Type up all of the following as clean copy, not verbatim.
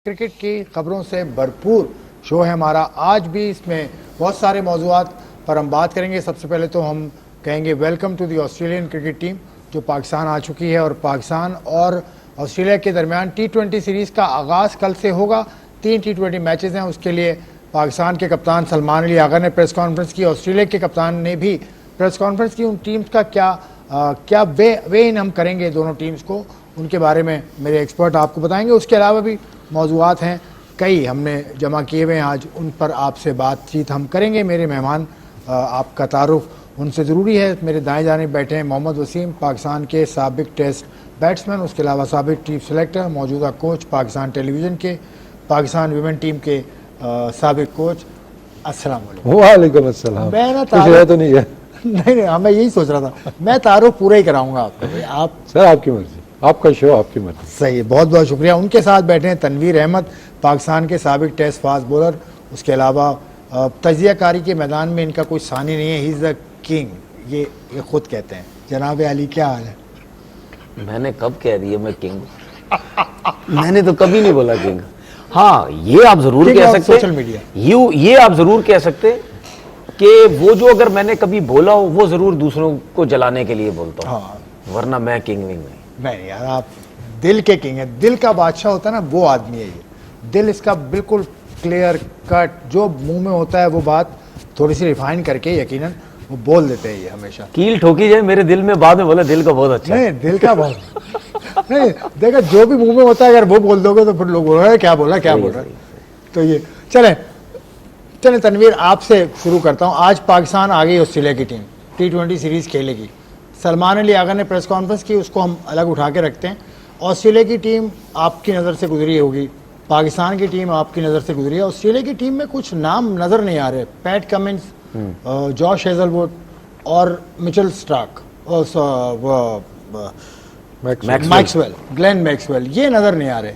Cricket की खबरों से भरपूर शो है हमारा। आज भी इसमें बहुत सारे मौजूआत पर हम बात करेंगे। सबसे पहले तो हम कहेंगे welcome to the Australian cricket team जो पाकिस्तान आ चुकी है और पाकिस्तान और ऑस्ट्रेलिया के दरमियान T20 सीरीज़ का आगाज़ कल से होगा। 3 T20 मैचेस हैं। उसके लिए पाकिस्तान के कप्तान सलमान अली आगा ने प्रेस कॉन्फ्रेंस की, ऑस्ट्रेलिया के कप्तान ने भी प्रेस कॉन्फ्रेंस की। उन टीम्स का क्या वे इन हम करेंगे दोनों टीम्स को, उनके बारे में मेरे एक्सपर्ट आपको बताएंगे। उसके अलावा भी मौजूआत हैं कई हमने जमा किए हुए हैं, आज उन पर आपसे बातचीत हम करेंगे। मेरे मेहमान आपका तारुफ उनसे ज़रूरी है। मेरे दाएं जाने बैठे हैं मोहम्मद वसीम, पाकिस्तान के साबिक टेस्ट बैट्समैन, उसके अलावा साबिक टीम सेलेक्टर, मौजूदा कोच पाकिस्तान टेलीविज़न के, पाकिस्तान विमेन टीम के साबिक कोच। अस्सलाम वालेकुम अस्सलाम। मैं ना तो नहीं है नहीं, मैं यही सोच रहा था, मैं तारुफ पूरा ही कराऊंगा आपको। आप सर, आपकी मर्जी, आपका शो, आपकी मर्जी। सही है, बहुत बहुत शुक्रिया। उनके साथ बैठे हैं तनवीर अहमद, पाकिस्तान के साबिक टेस्ट फास्ट बॉलर। उसके अलावा तजियाकारी के मैदान में इनका कोई सानी नहीं है, ही इज़ द किंग, ये खुद कहते हैं। जनाब अली, क्या हाल है? मैंने कब कह दिया मैं किंग? मैंने तो कभी नहीं बोला किंग। हाँ, ये आप जरूर कह सकते, सोशल मीडिया ये आप जरूर कह सकते कि वो जो अगर मैंने कभी बोला हो वो जरूर दूसरों को जलाने के लिए बोलता हूँ। हाँ, वरना मैं किंग नहीं। नहीं यार, आप दिल के किंग है। दिल का बादशाह होता है ना, वो आदमी है ये। दिल इसका बिल्कुल क्लियर कट, जो मुंह में होता है वो बात थोड़ी सी रिफाइन करके यकीनन वो बोल देते हैं ये हमेशा। कील ठोकी जाए मेरे दिल में, बाद में बोला दिल का बहुत अच्छा है। नहीं, दिल का बहुत नहीं, देखा जो भी मुंह में होता है अगर वो बोल दोगे तो फिर लोग बोल रहे हैं क्या बोल रहा है। तो ये चले तनवीर, आपसे शुरू करता हूँ। आज पाकिस्तान आ गई ऑस्ट्रेलिया की टीम, T20 सीरीज़ खेलेगी। सलमान अली आगा ने प्रेस कॉन्फ्रेंस की, उसको हम अलग उठा के रखते हैं। ऑस्ट्रेलिया की टीम आपकी नज़र से गुजरी होगी, पाकिस्तान की टीम आपकी नज़र से गुजरी है। ऑस्ट्रेलिया की टीम में कुछ नाम नज़र नहीं आ रहे, पैट कमिंस, जॉश हेजलवुड और Mitchell Starc, Maxwell, Glenn Maxwell, ये नज़र नहीं आ रहे।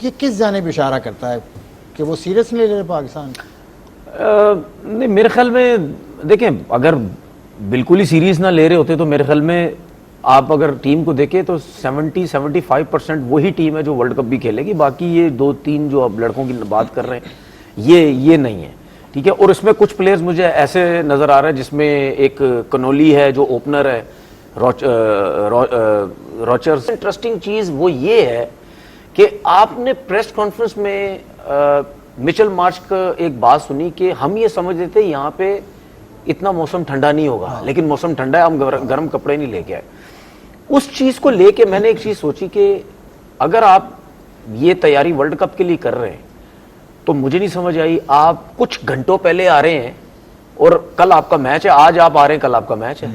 ये किस जानिब इशारा करता है कि वो सीरियस नहीं ले रहे पाकिस्तान? नहीं, मेरे ख्याल में देखें, अगर बिल्कुल ही सीरीज ना ले रहे होते तो मेरे ख्याल में आप अगर टीम को देखें तो 70-75% वही टीम है जो वर्ल्ड कप भी खेलेगी। बाकी ये 2-3 जो अब लड़कों की बात कर रहे हैं ये नहीं है, ठीक है। और इसमें कुछ प्लेयर्स मुझे ऐसे नज़र आ रहे हैं जिसमें एक कनोली है जो ओपनर है, रॉचर्स। इंटरेस्टिंग चीज़ वो ये है कि आपने प्रेस कॉन्फ्रेंस में मिचेल मार्श का एक बात सुनी कि हम ये समझ रहे थे यहाँ पे इतना मौसम ठंडा नहीं होगा, लेकिन मौसम ठंडा है, हम गर्म कपड़े नहीं लेके आए। उस चीज़ को लेके मैंने एक चीज़ सोची कि अगर आप ये तैयारी वर्ल्ड कप के लिए कर रहे हैं तो मुझे नहीं समझ आई, आप कुछ घंटों पहले आ रहे हैं और कल आपका मैच है, आज आप आ रहे हैं, कल आपका मैच है।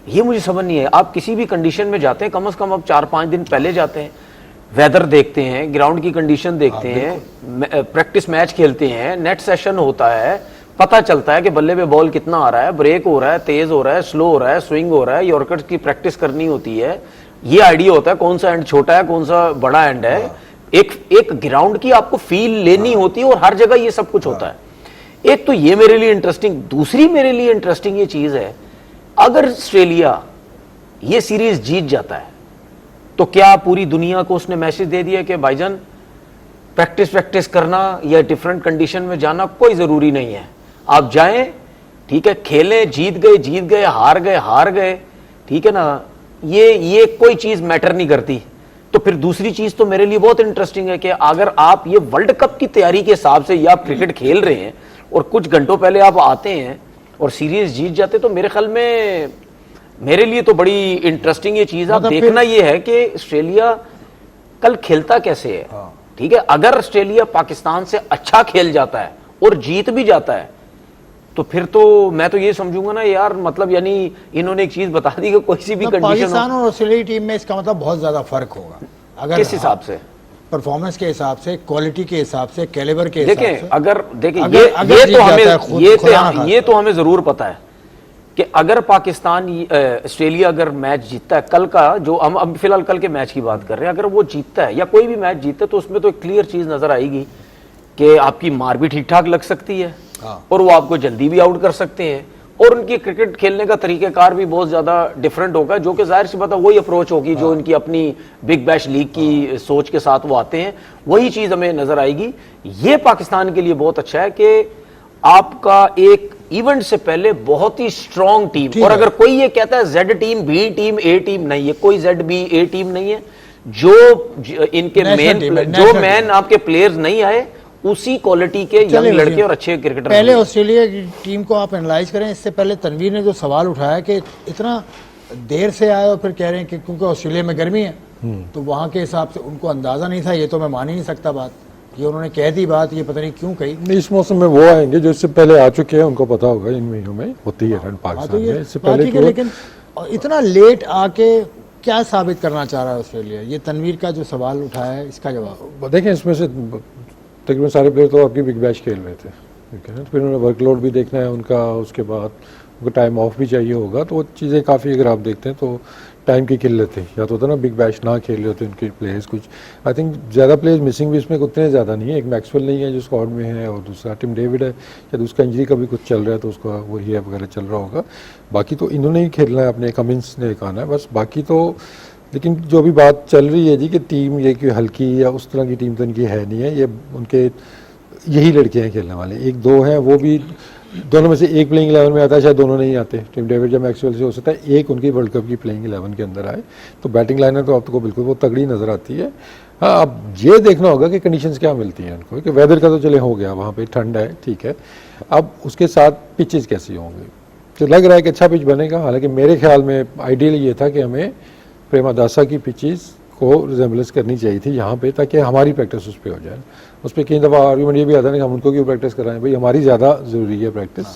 ये मुझे समझ नहीं है। आप किसी भी कंडीशन में जाते हैं, कम से कम आप 4-5 दिन पहले जाते हैं, वेदर देखते हैं, ग्राउंड की कंडीशन देखते हैं, प्रैक्टिस मैच खेलते हैं, नेट सेशन होता है, पता चलता है कि बल्ले पे बॉल कितना आ रहा है, ब्रेक हो रहा है, तेज हो रहा है, स्लो हो रहा है, स्विंग हो रहा है, यॉर्कर्स की प्रैक्टिस करनी होती है। ये आइडिया होता है कौन सा एंड छोटा है, कौन सा बड़ा एंड है। एक ग्राउंड की आपको फील लेनी होती है और हर जगह ये सब कुछ होता है। एक तो ये मेरे लिए इंटरेस्टिंग। दूसरी मेरे लिए इंटरेस्टिंग ये चीज है, अगर ऑस्ट्रेलिया ये सीरीज जीत जाता है तो क्या पूरी दुनिया को उसने मैसेज दे दिया कि भाईजान प्रैक्टिस करना या डिफरेंट कंडीशन में जाना कोई जरूरी नहीं है, आप जाएं, ठीक है, खेलें, जीत गए, हार गए, ठीक है ना, ये कोई चीज मैटर नहीं करती। तो फिर दूसरी चीज तो मेरे लिए बहुत इंटरेस्टिंग है कि अगर आप ये वर्ल्ड कप की तैयारी के हिसाब से या क्रिकेट खेल रहे हैं और कुछ घंटों पहले आप आते हैं और सीरीज जीत जाते, तो मेरे ख्याल में मेरे लिए तो बड़ी इंटरेस्टिंग ये चीज आप देखना ये है कि ऑस्ट्रेलिया कल खेलता कैसे है, ठीक है। अगर ऑस्ट्रेलिया पाकिस्तान से अच्छा खेल जाता है और जीत भी जाता है तो फिर तो मैं तो ये समझूंगा ना यार, मतलब यानी इन्होंने एक चीज बता दी कि कोई सी भी कंडीशन, पाकिस्तान और ऑस्ट्रेलिया टीम में इसका मतलब बहुत ज्यादा फर्क होगा। अगर किस हिसाब से? परफॉर्मेंस के हिसाब से, क्वालिटी के हिसाब से, कैलिबर के हिसाब से। ये तो हमें जरूर पता है कि अगर पाकिस्तान ऑस्ट्रेलिया अगर मैच जीतता है कल का, जो हम अब फिलहाल कल के मैच की बात कर रहे हैं, अगर वो जीतता है या कोई भी मैच जीतता है तो उसमें तो एक क्लियर चीज नजर आएगी कि आपकी मार भी ठीक ठाक लग सकती है और वो आपको जल्दी भी आउट कर सकते हैं और उनकी क्रिकेट खेलने का तरीकेकार भी बहुत ज्यादा डिफरेंट होगा, जो कि जाहिर सी बात है वही अप्रोच होगी जो इनकी अपनी बिग बैश लीग की सोच के साथ वो आते हैं, वही चीज हमें नजर आएगी। ये पाकिस्तान के लिए बहुत अच्छा है कि आपका एक इवेंट से पहले बहुत ही स्ट्रॉन्ग टीम, और अगर कोई ये कहता है जेड टीम, बी टीम, ए टीम, नहीं है, कोई जेड बी ए टीम नहीं है। जो इनके मेन आपके प्लेयर्स नहीं आए, उसी क्वालिटी के यंग लड़के और अच्छे क्रिकेटर। पहले ऑस्ट्रेलिया की टीम को आप एनालाइज करें, इससे पहले तनवीर ने जो सवाल उठाया कि इतना देर से आए और फिर कह रहे हैं कि क्योंकि ऑस्ट्रेलिया में गर्मी है, तो वहां के हिसाब से उनको अंदाजा नहीं था, ये तो मैं मान ही नहीं सकता बात, ये उन्होंने कह दी बात, ये पता नहीं क्यों कही। इस मौसम में वो आएंगे जो इससे पहले आ चुके हैं, उनको पता होगा इन महीनों में होती है रन पाकिस्तान में, इससे पहले। लेकिन इतना लेट आके क्या साबित करना चाह रहा है ऑस्ट्रेलिया? ये तनवीर का जो सवाल उठाया है, इसका जवाब देखें। इसमें से तकरीबन सारे प्लेयर तो आपकी बिग बैश खेल रहे थे, ठीक है ना, तो फिर उन्होंने वर्कलोड भी देखना है उनका, उसके बाद उनको टाइम ऑफ भी चाहिए होगा, तो वो चीज़ें काफ़ी अगर आप देखते हैं तो टाइम की किल्लत है। या तो होता ना बिग बैश ना खेल रहे होते उनके प्लेयर्स कुछ, आई थिंक ज़्यादा प्लेयर्स मिसिंग भी इसमें उतने ज़्यादा नहीं है। एक मैक्सवेल नहीं है जो स्क्वाड में है, और दूसरा टिम डेविड है, शायद उसका इंजरी का भी कुछ चल रहा है तो उसका वो रिहैब वगैरह चल रहा होगा। बाकी तो इन्होंने ही खेलना है, अपने कमिंस ने कहना है बस, बाकी तो। लेकिन जो भी बात चल रही है जी कि टीम ये कि हल्की या उस तरह की टीम तो इनकी है नहीं है, ये उनके यही लड़के हैं खेलने वाले, एक दो हैं, वो भी दोनों में से एक प्लेइंग 11 में आता है, शायद दोनों नहीं आते। टिम डेविड या मैक्सवेल से हो सकता है एक उनकी वर्ल्ड कप की प्लेइंग 11 के अंदर आए, तो बैटिंग लाइनर तो आपको बिल्कुल वो तगड़ी नज़र आती है। हाँ, अब ये देखना होगा कि कंडीशंस क्या मिलती हैं उनको, कि वेदर का तो चले हो गया, वहाँ पे ठंड है, ठीक है, अब उसके साथ पिचेस कैसी होंगे, तो लग रहा है कि अच्छा पिच बनेगा। हालांकि मेरे ख्याल में आइडियल ये था कि हमें प्रेमादासा की पिचेस को रिजेंबलेंस करनी चाहिए थी यहाँ पे, ताकि हमारी प्रैक्टिस उस पर हो जाए। उस पर कई दफ़ा आर्ग्यूमेंट ये भी आता है कि हम उनको क्यों प्रैक्टिस कराएं, भाई हमारी ज़्यादा ज़रूरी है प्रैक्टिस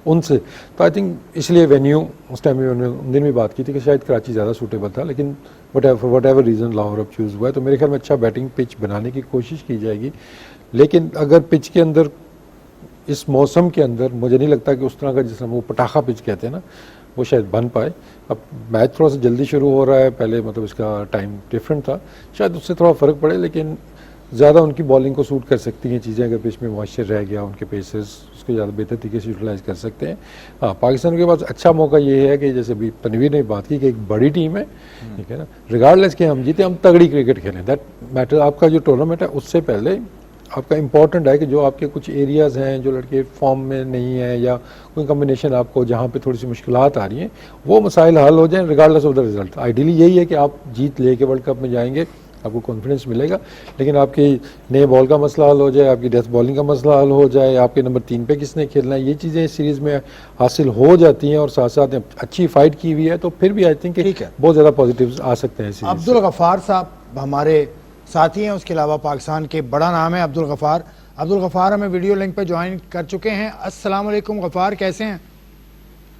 उनसे। तो आई थिंक इसलिए वेन्यू उस टाइम में उन दिन भी बात की थी कि शायद कराची ज़्यादा सूटेबल था, लेकिन वट एवर रीज़न लाहौर अब चूज़ हुआ है, तो मेरे ख्याल में अच्छा बैटिंग पिच बनाने की कोशिश की जाएगी। लेकिन अगर पिच के अंदर इस मौसम के अंदर मुझे नहीं लगता कि उस तरह का जिस वो पटाखा पिच कहते हैं ना, वो शायद बन पाए। अब मैच थोड़ा सा जल्दी शुरू हो रहा है, पहले मतलब इसका टाइम डिफरेंट था, शायद उससे थोड़ा फ़र्क पड़े, लेकिन ज़्यादा उनकी बॉलिंग को सूट कर सकती हैं चीज़ें। अगर पिच में मॉइस्चर रह गया, उनके पेसर्स उसको ज़्यादा बेहतर तरीके से यूटिलाइज़ कर सकते हैं। हाँ, पाकिस्तान के पास अच्छा मौका ये है कि जैसे अभी तनवीर ने बात की कि एक बड़ी टीम है, ठीक है ना, रिगार्डलेस कि हम जीते, हम तगड़ी क्रिकेट खेलें, दैट मैटर। आपका जो टूर्नामेंट है उससे पहले आपका इंपॉर्टेंट है कि जो आपके कुछ एरियाज़ हैं जो लड़के फॉर्म में नहीं है, या कोई कम्बिनेशन आपको जहाँ पे थोड़ी सी मुश्किलात आ रही हैं, वो मसाइल हल हो जाएं regardless of the result. Ideally यही है कि आप जीत लेके वर्ल्ड कप में जाएंगे, आपको कॉन्फिडेंस मिलेगा, लेकिन आपकी नए बॉल का मसला हल हो जाए, आपकी डेथ बॉलिंग का मसला हल हो जाए, आपके नंबर 3 पे किसने खेलना है, ये चीज़ें इस सीरीज़ में हासिल हो जाती हैं, और साथ साथ अच्छी फाइट की हुई है, तो फिर भी आई थिंक बहुत ज़्यादा पॉजिटिव्स आ सकते हैं। अब्दुल गफ़ार साहब हमारे साथी हैं, उसके अलावा पाकिस्तान के बड़ा नाम है अब्दुल गफ़ार। अब्दुल गफ़ार हमें वीडियो लिंक पे ज्वाइन कर चुके हैं। अस्सलाम वालेकुम गफ़ार, कैसे हैं?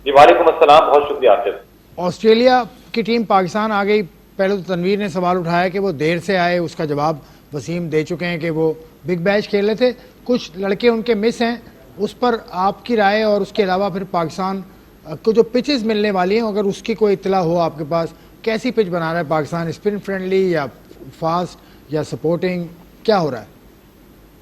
जी वालेकुम अस्सलाम, बहुत शुक्रिया आसिफ। ऑस्ट्रेलिया की टीम पाकिस्तान आ गई। पहले तो तनवीर ने सवाल उठाया कि वो देर से आए, उसका जवाब वसीम दे चुके हैं कि वो बिग बैश खेल रहे थे, कुछ लड़के उनके मिस हैं, उस पर आपकी राय, और उसके अलावा फिर पाकिस्तान को जो पिचेस मिलने वाली हैं, अगर उसकी कोई इत्तला हो आपके पास, कैसी पिच बना रहा है पाकिस्तान, स्पिन फ्रेंडली या फास्ट या सपोर्टिंग, क्या हो रहा है?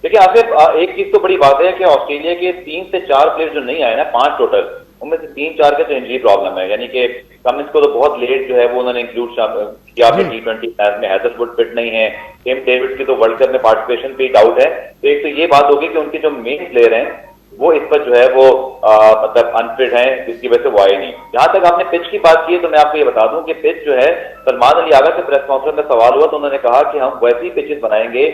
देखिए आसिफ, एक चीज तो बड़ी बात है कि ऑस्ट्रेलिया के 3 से 4 प्लेयर जो नहीं आए ना, 5 टोटल, उनमें से 3-4 के तो इंजरी प्रॉब्लम है, यानी कि कमिंस को तो बहुत लेट जो है वो उन्होंने इंक्लूड किया T20 मैच में। हैदरवुड फिट नहीं है, टिम डेविड की तो वर्ल्ड कप में पार्टिसिपेशन पे डाउट है। तो एक तो ये बात होगी कि उनके जो मेन प्लेयर हैं वो इस पर जो है वो मतलब अनफिट हैं, जिसकी वजह से वो आए नहीं। जहां तक आपने पिच की बात की है, तो मैं आपको ये बता दूं कि पिच जो है, सलमान अली आगा से प्रेस कॉन्फ्रेंस में सवाल हुआ तो उन्होंने कहा कि हम वैसी पिचेस बनाएंगे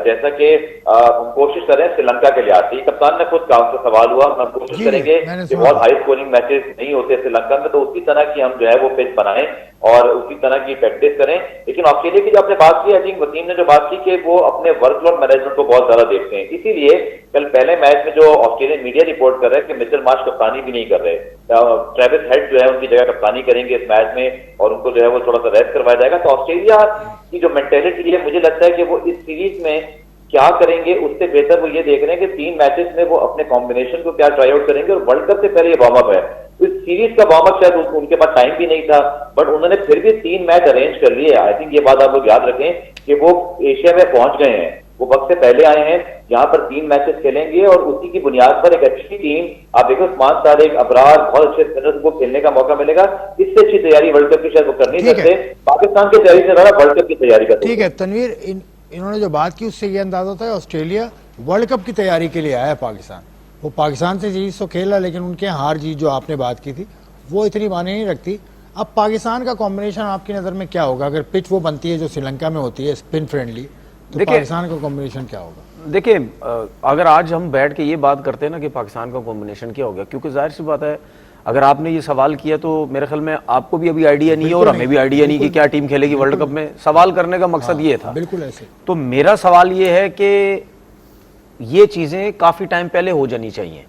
जैसा कि हम कोशिश करें श्रीलंका के लिहाज से। कप्तान ने खुद कहा, उससे सवाल हुआ, हम कोशिश करेंगे कि बहुत हाई स्कोरिंग मैचेस नहीं होते श्रीलंका में, तो उसी तरह की हम जो है वो पिच बनाएं और उसी तरह की प्रैक्टिस करें। लेकिन ऑस्ट्रेलिया की जो आपने बात की, आई थिंक वसीम ने जो बात की कि वो अपने वर्कलोड मैनेजमेंट को बहुत ज्यादा देखते हैं, इसीलिए कल पहले मैच में जो ऑस्ट्रेलियन मीडिया रिपोर्ट कर रहे हैं कि मिचेल मार्श कप्तानी भी नहीं कर रहे, ट्रेविस हेड जो है उनकी जगह कप्तानी करेंगे इस मैच में, और उनको जो है वो थोड़ा सा रेस्ट करवाया जाएगा। तो ऑस्ट्रेलिया की जो मेंटेलिटी है, मुझे लगता है कि वो इस सीरीज में क्या करेंगे उससे बेहतर वो ये देख रहे हैं कि 3 मैचेस में वो अपने कॉम्बिनेशन को क्या ट्राई आउट करेंगे, और वर्ल्ड कप से पहले ये वार्म अप है। इस सीरीज का वार्म अप शायद उनके पास टाइम भी नहीं था, बट उन्होंने फिर भी 3 मैच अरेंज कर लिए। आई थिंक ये बात आप लोग याद रखें कि वो एशिया में पहुंच गए हैं, वो वक्त से पहले आए हैं, यहाँ पर 3 मैचेस खेलेंगे और उसी की बुनियाद पर एक अच्छी टीम, आप देखो उस्मान तारिक, अबरार, बहुत अच्छे स्पिनर्स को खेलने का मौका मिलेगा। इससे अच्छी तैयारी वर्ल्ड कप की शायद वो कर नहीं सकते। पाकिस्तान की तैयारी से ज्यादा वर्ल्ड कप की तैयारी का। ठीक है तनवीर, इन्होंने जो बात की उससे ये अंदाजा होता है ऑस्ट्रेलिया वर्ल्ड कप की तैयारी के लिए आया है पाकिस्तान। वो पाकिस्तान से सीरीज तो खेला, लेकिन उनके हार जीत जो आपने बात की थी वो इतनी मायने नहीं रखती। अब पाकिस्तान का कॉम्बिनेशन आपकी नज़र में क्या होगा? अगर पिच वो बनती है जो श्रीलंका में होती है स्पिन फ्रेंडली, तो पाकिस्तान का कॉम्बिनेशन क्या होगा? देखिए, अगर आज हम बैठ के ये बात करते हैं ना कि पाकिस्तान का कॉम्बिनेशन क्या होगा, क्योंकि जाहिर सी बात है अगर आपने ये सवाल किया तो मेरे ख्याल में आपको भी अभी आइडिया नहीं है और हमें भी आइडिया नहीं कि क्या टीम खेलेगी वर्ल्ड कप में। सवाल करने का मकसद ये था। बिल्कुल ऐसे। तो मेरा सवाल ये है कि ये चीजें काफी टाइम पहले हो जानी चाहिए।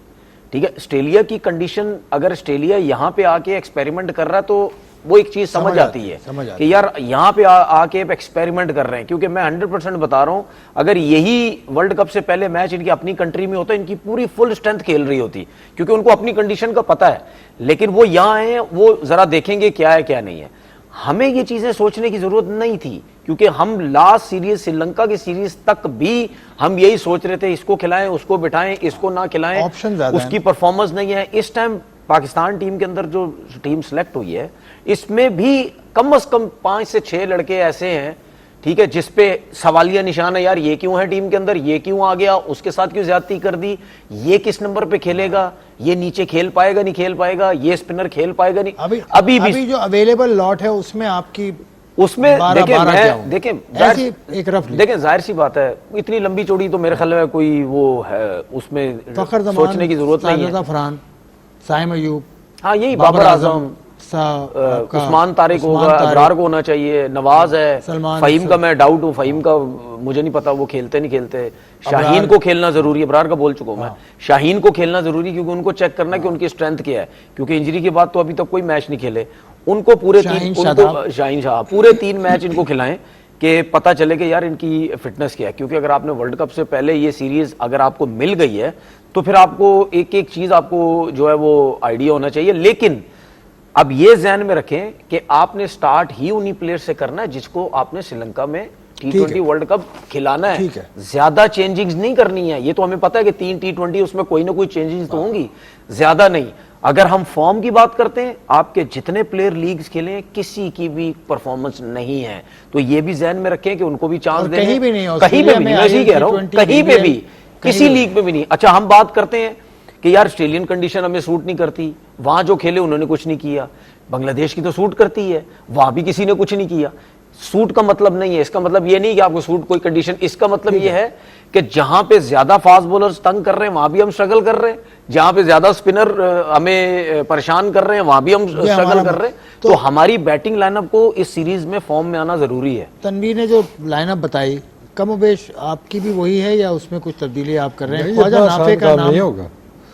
ठीक है, ऑस्ट्रेलिया की कंडीशन, अगर ऑस्ट्रेलिया यहाँ पे आके एक्सपेरिमेंट कर रहा है तो वो एक चीज समझ आती है कि यार यहाँ पे आके एक्सपेरिमेंट कर रहे हैं। क्योंकि मैं 100% बता रहा हूं, अगर यही वर्ल्ड कप से पहले मैच इनकी अपनी कंट्री में होता, इनकी पूरी फुल स्ट्रेंथ खेल रही होती, क्योंकि उनको अपनी कंडीशन का पता है। लेकिन वो यहाँ है, वो जरा देखेंगे क्या है क्या नहीं है। हमें ये चीजें सोचने की जरूरत नहीं थी, क्योंकि हम लास्ट सीरीज श्रीलंका की सीरीज तक भी हम यही सोच रहे थे, इसको खिलाएं, उसको बिठाएं, इसको ना खिलाएं, ऑप्शन ज्यादा उसकी परफॉर्मेंस नहीं है। इस टाइम पाकिस्तान टीम के अंदर जो टीम सिलेक्ट हुई है, इसमें भी कम से कम 5 से 6 लड़के ऐसे हैं, ठीक है, जिसपे सवालिया निशान है, यार ये क्यों है टीम के अंदर, ये क्यों आ गया, उसके साथ क्यों ज्यादती कर दी, ये किस नंबर पे खेलेगा, ये नीचे खेल पाएगा नहीं खेल पाएगा, ये स्पिनर खेल पाएगा नहीं। अभी जो अवेलेबल लॉट है उसमें आपकी उसमें देखें जाहिर सी बात है, इतनी लंबी चौड़ी तो मेरे ख्याल में कोई वो है उसमें सोचने की जरूरत नहीं है। फरहान, साइम अयूब, हाँ यही बाबर आजम, उस्मान तारिक होगा, अबरार को होना चाहिए, नवाज है, फहीम का मैं डाउट हूँ, फहीम का मुझे नहीं पता वो खेलते नहीं खेलते। शाहीन को खेलना जरूरी है, अबरार का बोल चुका हूँ मैं, शाहीन को खेलना जरूरी, क्योंकि उनको चेक करना कि उनकी स्ट्रेंथ क्या है, क्योंकि इंजरी के बाद तो अभी तक कोई मैच नहीं खेले। उनको पूरे शाहीन शाह पूरे 3 मैच इनको खिलाएं कि पता चले कि यार इनकी फिटनेस क्या है। क्योंकि अगर आपने वर्ल्ड कप से पहले ये सीरीज अगर आपको मिल गई है तो फिर आपको एक एक चीज आपको जो है वो आइडिया होना चाहिए। लेकिन अब ये ध्यान में रखें कि आपने स्टार्ट ही उन्हीं प्लेयर से करना है जिसको आपने श्रीलंका में T20 वर्ल्ड कप खिलाना है। ज्यादा चेंजिंग्स नहीं करनी है। ये तो हमें पता है कि 3 T20 उसमें कोई ना कोई चेंजेस तो होंगी, ज्यादा नहीं। अगर हम फॉर्म की बात करते हैं, आपके जितने प्लेयर लीग्स खेले किसी की भी परफॉर्मेंस नहीं है, तो ये भी ध्यान में रखें कि उनको भी चांस दें। कहीं भी नहीं, कहीं पे भी नहीं, मैं यही कह रहा हूं, कहीं पे भी, किसी लीग में भी नहीं। अच्छा, हम बात करते हैं कि यार ऑस्ट्रेलियन कंडीशन हमें सूट नहीं करती, वहां जो खेले उन्होंने कुछ नहीं किया। बांग्लादेश की तो सूट करती है, वहां भी किसी ने कुछ नहीं किया। सूट का मतलब नहीं है, इसका मतलब ये नहीं कि आपको सूट कोई कंडीशन, इसका मतलब ये है कि जहां पे ज्यादा फास्ट बॉलर्स तंग कर रहे हैं वहां भी हम स्ट्रगल कर रहे हैं, जहां पे ज्यादा स्पिनर हमें परेशान कर रहे हैं वहां भी हम स्ट्रगल कर रहे हैं। तो हमारी बैटिंग लाइनअप को इस सीरीज में फॉर्म में आना जरूरी है। तनवीर ने जो लाइनअप बताई कमोबेश आपकी भी वही है या उसमें कुछ तब्दीली आप कर रहे हैं? ख्वाजा नाफे का नाम नहीं होगा,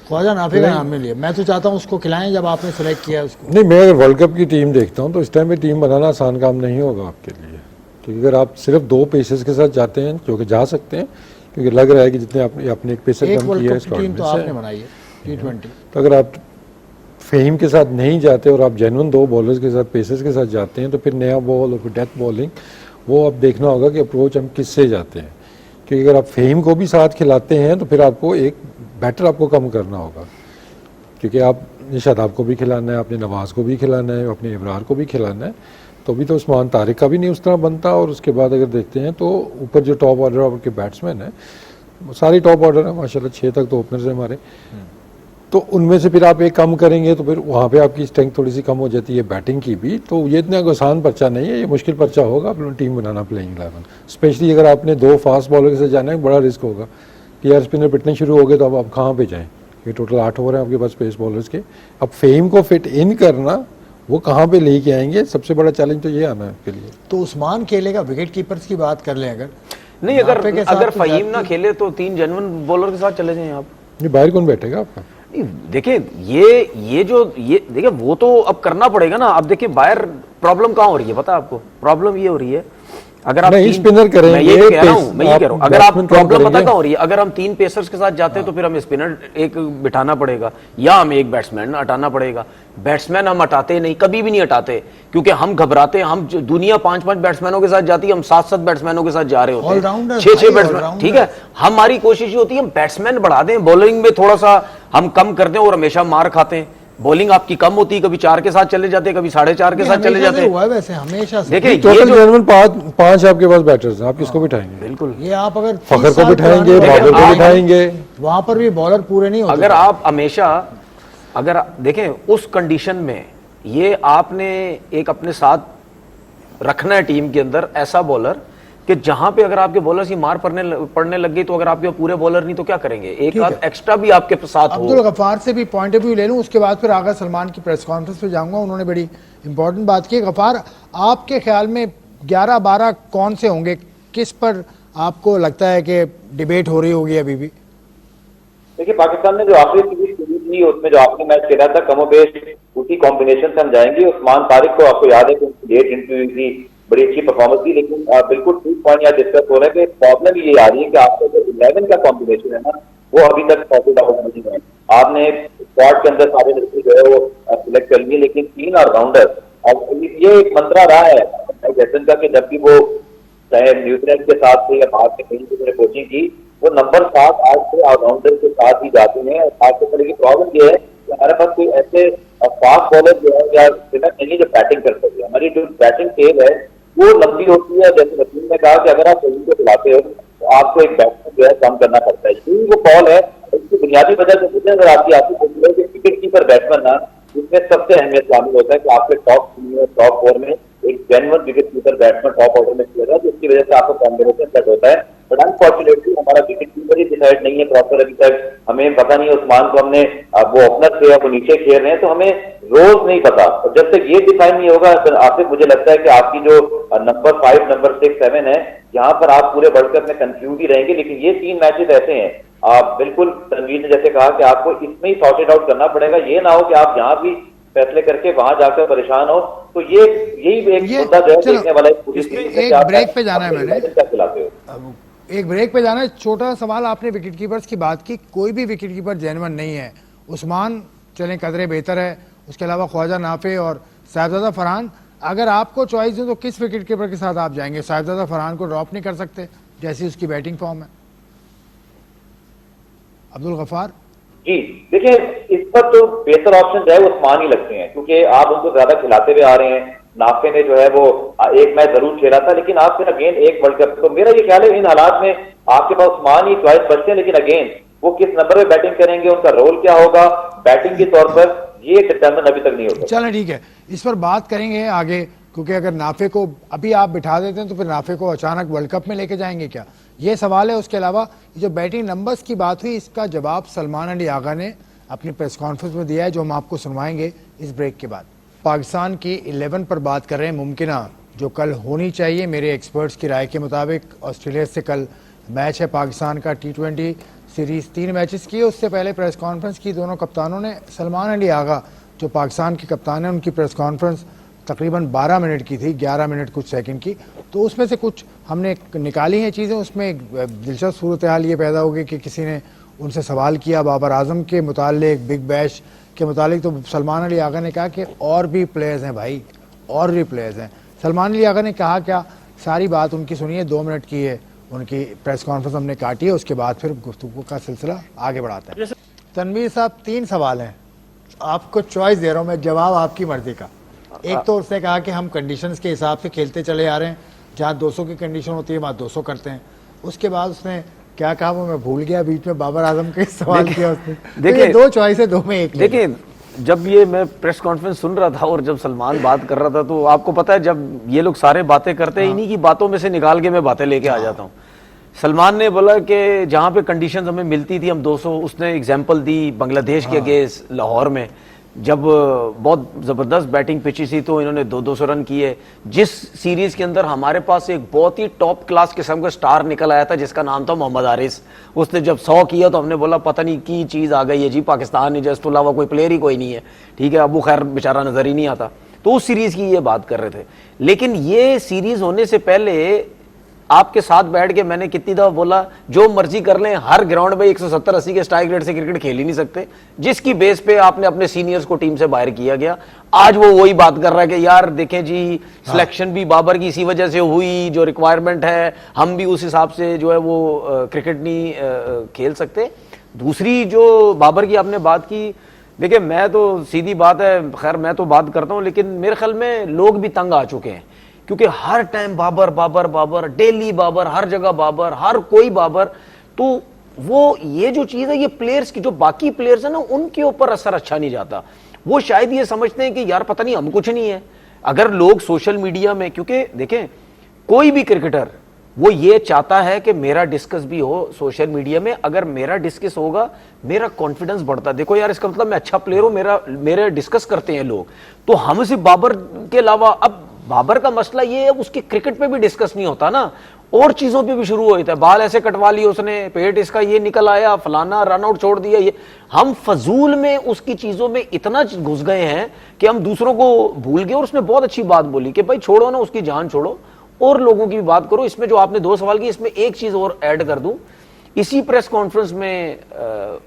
ख्वाजा नाफे का नाम नहीं लिया। मैं तो चाहता हूँ उसको खिलाएं जब आपने सिलेक्ट किया उसको। नहीं, मैं अगर वर्ल्ड कप की टीम देखता हूँ तो इस टाइम में टीम बनाना आसान काम नहीं होगा आपके लिए, क्योंकि अगर आप सिर्फ 2 पेसर्स के साथ जाते हैं, जो कि जा सकते हैं, क्योंकि लग रहा है कि जितने आपने एक पेसर कम किया है टीम तो आपने बनाई है T20, तो अगर आप फेम के साथ नहीं जाते और आप जेन्युइन 2 बॉलर्स के साथ पेसर्स के साथ जाते हैं, तो फिर नया बॉल और फिर डेथ बॉलिंग वो अब देखना होगा कि अप्रोच हम किससे जाते हैं। क्योंकि अगर आप फेम को भी साथ खिलाते हैं तो फिर आपको एक बैटर आपको कम करना होगा, क्योंकि आप शादाब को भी खिलाना है, अपने नवाज को भी खिलाना है, अपने इब्रार को भी खिलाना है, तो भी तो उस्मान तारिक का भी नहीं उस तरह बनता। और उसके बाद अगर देखते हैं तो ऊपर जो टॉप ऑर्डर के बैट्समैन हैं वो सारी टॉप ऑर्डर है माशाल्लाह, 6 तक तो ओपनर्स हैं हमारे, तो उनमें से फिर आप एक कम करेंगे तो फिर वहाँ पे आपकी स्ट्रेंथ थोड़ी सी कम हो जाती है बैटिंग की भी। तो ये इतना आसान पर्चा नहीं है, ये मुश्किल पर्चा होगा अपनी टीम बनाना प्लेइंग 11, स्पेशली अगर आपने 2 फास्ट बॉलर के साथ जाना है, बड़ा रिस्क होगा कि यार स्पिनर पिटने शुरू हो गए तो अब आप कहाँ पे जाएँ। ये टोटल 8 ओवर हैं आपके पास पेस बॉलर्स के। अब फेम को फिट इन करना वो कहाँ पे लेके आएंगे, सबसे बड़ा चैलेंज तो ये आना है आपके लिए। तो उस्मान खेलेगा, विकेट कीपर्स की बात कर लें अगर नहीं, अगर फहीम ना खेले तो 3 जेन्युइन बॉलर के साथ चले जाएं आप। ये बाहर कौन बैठेगा आपका? देखिए ये देखिए वो तो अब करना पड़ेगा ना। अब देखिए बाहर प्रॉब्लम कहाँ हो रही है पता है आपको? प्रॉब्लम ये हो रही है, अगर आप नहीं, spinner करेंगे, मैं ये कह रहा हूं, आप अगर आप batsman प्रॉब्लम करेंगे। पता क्या हो रही है, अगर हम 3 पेसर्स के साथ जाते हैं तो फिर हमें स्पिनर एक बिठाना पड़ेगा या हमें एक बैट्समैन हटाना पड़ेगा। बैट्समैन हम हटाते नहीं, कभी भी नहीं हटाते, क्योंकि हम घबराते हैं। हम दुनिया 5-5 बैट्समैनों के साथ जाती है, हम 7-7 बैट्समैनों के साथ जा रहे होते हैं, All-rounder 6-6 भाई, बैट्समैन। all-rounder। ठीक है, हमारी कोशिश ये होती है हम बैट्समैन बढ़ा दें, बॉलिंग में थोड़ा सा हम कम कर दें और हमेशा मार खाते हैं। बॉलिंग आपकी कम होती है, कभी 4 के साथ चले जाते हैं, कभी 4.5 के साथ चले जाते हैं। हुआ है वैसे हमेशा से। देखिए ये टोटल जो जेनवन पांच आपके पास बैटर्स हैं, आप किसको बिठाएंगे? बिल्कुल, ये आप अगर 30 फखर को साल बिठाएंगे, पुराने बाबर को आप- बिठाएंगे। वहां पर भी बॉलर पूरे नहीं होते अगर थे। आप हमेशा अगर देखें उस कंडीशन में ये आपने एक अपने साथ रखना है टीम के अंदर ऐसा बॉलर कि जहां पे अगर आपके बॉलर की मार पड़ने लग गई तो अगर आपके पूरे बॉलर नहीं तो क्या करेंगे, एक ठीक आध है। एक्स्ट्रा भी आपके साथ हो। अब्दुल गफ्फार से भी पॉइंट ऑफ व्यू ले लूं, उसके बाद फिर आगा सलमान की प्रेस कॉन्फ्रेंस पे जाऊंगा। उन्होंने बड़ी इंपॉर्टेंट बात की। गफ्फार, आपके ख्याल में 11-12 कौन से होंगे, किस पर आपको लगता है कि डिबेट हो रही होगी अभी भी? देखिए, पाकिस्तान ने जो आखिरी सीरीज शुरू की उसमें जो आखिरी मैच खेला था कमोबेश उसी कॉम्बिनेशन से हम जाएंगे। उस्मान तारिक को आपको याद है कि उनकी लेट इंटरव्यू थी, बड़ी अच्छी परफॉर्मेंस थी, लेकिन बिल्कुल ठीक पॉइंट यहाँ डिस्कस हो रहा है कि प्रॉब्लम ये आ रही है कि आपका जो 11 का कॉम्बिनेशन है ना, वो अभी तक सॉर्टेड आउट नहीं है। आपने स्क्वाड के अंदर सारे लड़के जो है वो सिलेक्ट कर लिए, लेकिन 3 ऑलराउंडर। अब ये एक मंत्रा रहा है जैसन का कि जब भी वो चाहे न्यूजीलैंड के साथ थे या बाहर से कहीं से कोचिंग की, वो नंबर 7 आज से ऑलराउंडर के साथ ही जाते हैं। और खास तौर पर की प्रॉब्लम ये है कि हमारे पास कोई ऐसे फास्ट बॉलर जो है या स्पिनर नहीं है जो बैटिंग कर सके। हमारी जो बैटिंग टेल है वो लंबी होती है। जैसे वसीम ने कहा कि अगर आप बॉलिंग को खिलाते हो तो आपको एक बैट्समैन जो है कम करना पड़ता है। यही वो कॉल है, इसकी बुनियादी वजह से मुझे अगर आपकी विकेट कीपर बैट्समैन ना, जिसमें सबसे अहमियत शामिल होता है कि आपके टॉप 4 में एक genuine wicket keeper batsman top order में खेलेगा, जिसकी वजह से आपका कॉम्बिनेशन सेट होता है। बट अनफॉर्चुनेटली हमारा विकेट कीपर ही डिसाइड नहीं है प्रॉपर अभी तक। हमें पता नहीं उस्मान को हमने वो ओपनर थे वो नीचे खेल रहे हैं, तो हमें रोज नहीं पता। और जब तक ये डिसाइड नहीं होगा फिर आपसे मुझे लगता है कि आपकी जो नंबर 5, नंबर 6, 7 है, यहाँ पर आप पूरे वर्ल्ड कप में कंफ्यूज ही रहेंगे। लेकिन ये 3 मैचेस ऐसे हैं, आप बिल्कुल तनवीर ने जैसे कहा कि आपको इसमें ही सॉर्टेड आउट करना पड़ेगा। ये ना हो कि आप यहाँ भी फैसले करके वहां जाकर परेशान हो। तो यही एक मुद्दा जो है देखने वाला है पूरी सीरीज में। एक ब्रेक पे जाना है मैंने, क्या खिलाते हो? एक ब्रेक पे जाना है। छोटा सवाल, आपने विकेट कीपर्स की बात की, कोई भी विकेट कीपर जेन्युइन नहीं है। उस्मान चलें कदरे बेहतर है, उसके अलावा ख्वाजा नाफे और साहिबजादा फरहान। अगर आपको चॉइस हो तो किस विकेट कीपर के साथ आप जाएंगे? साहिबजादा फरहान को ड्रॉप नहीं कर सकते जैसी उसकी बैटिंग फॉर्म है। अब्दुल गफ्फार जी देखिए, इस पर तो बेहतर ऑप्शन जो है वो उस्मान ही लगते हैं, क्योंकि आप उनको ज्यादा खिलाते हुए आ रहे हैं। नाफे ने जो है वो एक मैच जरूर खेला था, लेकिन आप फिर अगेन एक वर्ल्ड कप, तो मेरा ये ख्याल है इन हालात में आपके पास उस्मान ही चॉइस बचते हैं। लेकिन अगेन वो किस नंबर पे बैटिंग करेंगे, उनका रोल क्या होगा बैटिंग के तौर पर, ये डिटरमिन अभी तक नहीं होगा। चलें ठीक है, इस पर बात करेंगे आगे, क्योंकि अगर नाफे को अभी आप बिठा देते हैं तो फिर नाफे को अचानक वर्ल्ड कप में लेके जाएंगे क्या, ये सवाल है। उसके अलावा जो बैटिंग नंबर्स की बात हुई, इसका जवाब सलमान अली आगा ने अपनी प्रेस कॉन्फ्रेंस में दिया है, जो हम आपको सुनवाएंगे इस ब्रेक के बाद। पाकिस्तान की 11 पर बात कर रहे हैं, मुमकिन जो कल होनी चाहिए। मेरे एक्सपर्ट्स की राय के मुताबिक ऑस्ट्रेलिया से कल मैच है पाकिस्तान का T20 सीरीज़ 3 मैचेस की है। उससे पहले प्रेस कॉन्फ्रेंस की दोनों कप्तानों ने। सलमान अली आगा जो पाकिस्तान के कप्तान हैं, उनकी प्रेस कॉन्फ्रेंस तकरीबन 12 मिनट की थी, 11 मिनट कुछ सेकंड की। तो उसमें से कुछ हमने निकाली हैं चीज़ें। उसमें एक दिलचस्प सूरत हाल ये पैदा होगी कि किसी ने उनसे सवाल किया बाबर आजम के मुतालिक, बिग बैश के मुतालिक, तो सलमान अली आगा ने कहा कि और भी प्लेयर्स हैं भाई, और भी प्लेयर्स हैं। सलमान अली आगा ने कहा क्या, सारी बात उनकी सुनिए। 2 मिनट की है उनकी प्रेस कॉन्फ्रेंस हमने काटी है, उसके बाद फिर गुफ्तगू का सिलसिला आगे बढ़ाते हैं। तनवीर साहब, 3 सवाल हैं, आपको चॉइस दे रहा हूँ मैं, जवाब आपकी मर्जी का। एक तो उसने कहा कि हम कंडीशंस के हिसाब से खेलते चले आ रहे हैं, जहाँ 200 की कंडीशन होती है वहाँ 200 करते हैं। उसके बाद उसने क्या कहा वो मैं भूल गया, बीच में बाबर आजम के सवाल किया उसने। देखिए 2 चॉइस है, 2 में एक। देखिए, जब ये मैं प्रेस कॉन्फ्रेंस सुन रहा था और जब सलमान बात कर रहा था, तो आपको पता है जब ये लोग सारे बातें करते हैं, इन्हीं की बातों में से निकाल के मैं बातें लेके आ जाता हूँ। सलमान ने बोला कि जहाँ पे कंडीशंस हमें मिलती थी हम 200, उसने एग्जांपल दी बांग्लादेश के अगेंस्ट लाहौर में, जब बहुत ज़बरदस्त बैटिंग पिची थी तो इन्होंने 200 रन किए। जिस सीरीज़ के अंदर हमारे पास एक बहुत ही टॉप क्लास किस्म का स्टार निकल आया था जिसका नाम था मोहम्मद हारिस, उसने जब 100 किया तो हमने बोला पता नहीं की चीज़ आ गई है जी पाकिस्तान में, जिसके अलावा कोई प्लेयर ही कोई नहीं है। ठीक है, अबू खैर बेचारा नज़र ही नहीं आता। तो उस सीरीज़ की ये बात कर रहे थे। लेकिन ये सीरीज़ होने से पहले आपके साथ बैठ के मैंने कितनी दफा बोला, जो मर्जी कर लें, हर ग्राउंड में 170-80 के स्ट्राइक रेट से क्रिकेट खेल ही नहीं सकते, जिसकी बेस पे आपने अपने सीनियर्स को टीम से बाहर किया गया। आज वो वही बात कर रहा है कि यार देखें जी, सिलेक्शन भी बाबर की इसी वजह से हुई, जो रिक्वायरमेंट है हम भी उस हिसाब से जो है वो क्रिकेट नहीं खेल सकते। दूसरी जो बाबर की आपने बात की, देखिए मैं तो सीधी बात है, खैर मैं तो बात करता हूं, लेकिन मेरे ख्याल में लोग भी तंग आ चुके हैं, क्योंकि हर टाइम बाबर बाबर बाबर, डेली बाबर, हर जगह बाबर, हर कोई बाबर। तो वो ये जो चीज है, ये प्लेयर्स की, जो बाकी प्लेयर्स है ना, उनके ऊपर असर अच्छा नहीं जाता। वो शायद ये समझते हैं कि यार पता नहीं हम कुछ नहीं है। अगर लोग सोशल मीडिया में, क्योंकि देखें कोई भी क्रिकेटर वो ये चाहता है कि मेरा डिस्कस भी हो सोशल मीडिया में, अगर मेरा डिस्कस होगा मेरा कॉन्फिडेंस बढ़ता है। देखो यार, इसका मतलब मैं अच्छा प्लेयर हूं, मेरे डिस्कस करते हैं लोग। तो हम सिर्फ बाबर के अलावा, अब बाबर का मसला ये है, उसकी क्रिकेट पे भी डिस्कस नहीं होता ना, और चीजों पे भी शुरू होता है, बाल ऐसे कटवा लिए उसने, पेट इसका ये निकल आया, फलाना रन आउट छोड़ दिया। ये हम फजूल में उसकी चीजों में इतना घुस गए हैं कि हम दूसरों को भूल गए। और उसने बहुत अच्छी बात बोली कि भाई छोड़ो ना उसकी जान, छोड़ो और लोगों की बात करो। इसमें जो आपने 2 सवाल की, इसमें एक चीज और ऐड कर दूं, इसी प्रेस कॉन्फ्रेंस में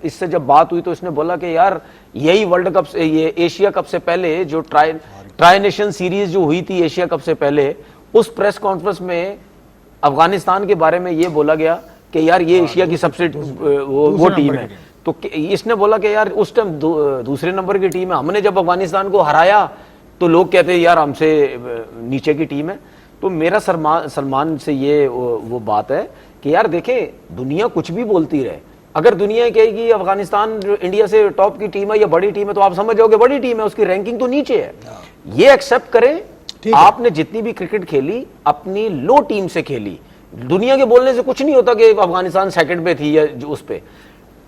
इससे जब बात हुई तो इसने बोला कि यार यही वर्ल्ड कप से, ये एशिया कप से पहले जो ट्राई नेशन सीरीज जो हुई थी एशिया कप से पहले, उस प्रेस कॉन्फ्रेंस में अफगानिस्तान के बारे में ये बोला गया कि यार ये एशिया की सबसे वो टीम है। तो इसने बोला कि यार उस टाइम दूसरे नंबर की टीम है, हमने जब अफगानिस्तान को हराया तो लोग कहते हैं यार हमसे नीचे की टीम है। तो मेरा सलमान से ये वो बात है कि यार देखें, दुनिया कुछ भी बोलती रहे, अगर दुनिया कहेगी अफगानिस्तान इंडिया से टॉप की टीम है या बड़ी टीम है, तो आप समझ जाओगे बड़ी टीम है, उसकी रैंकिंग तो नीचे है। ये एक्सेप्ट करें। आपने जितनी भी क्रिकेट खेली अपनी लो टीम से खेली, दुनिया के बोलने से कुछ नहीं होता कि अफगानिस्तान सेकंड पे थी या उस पे।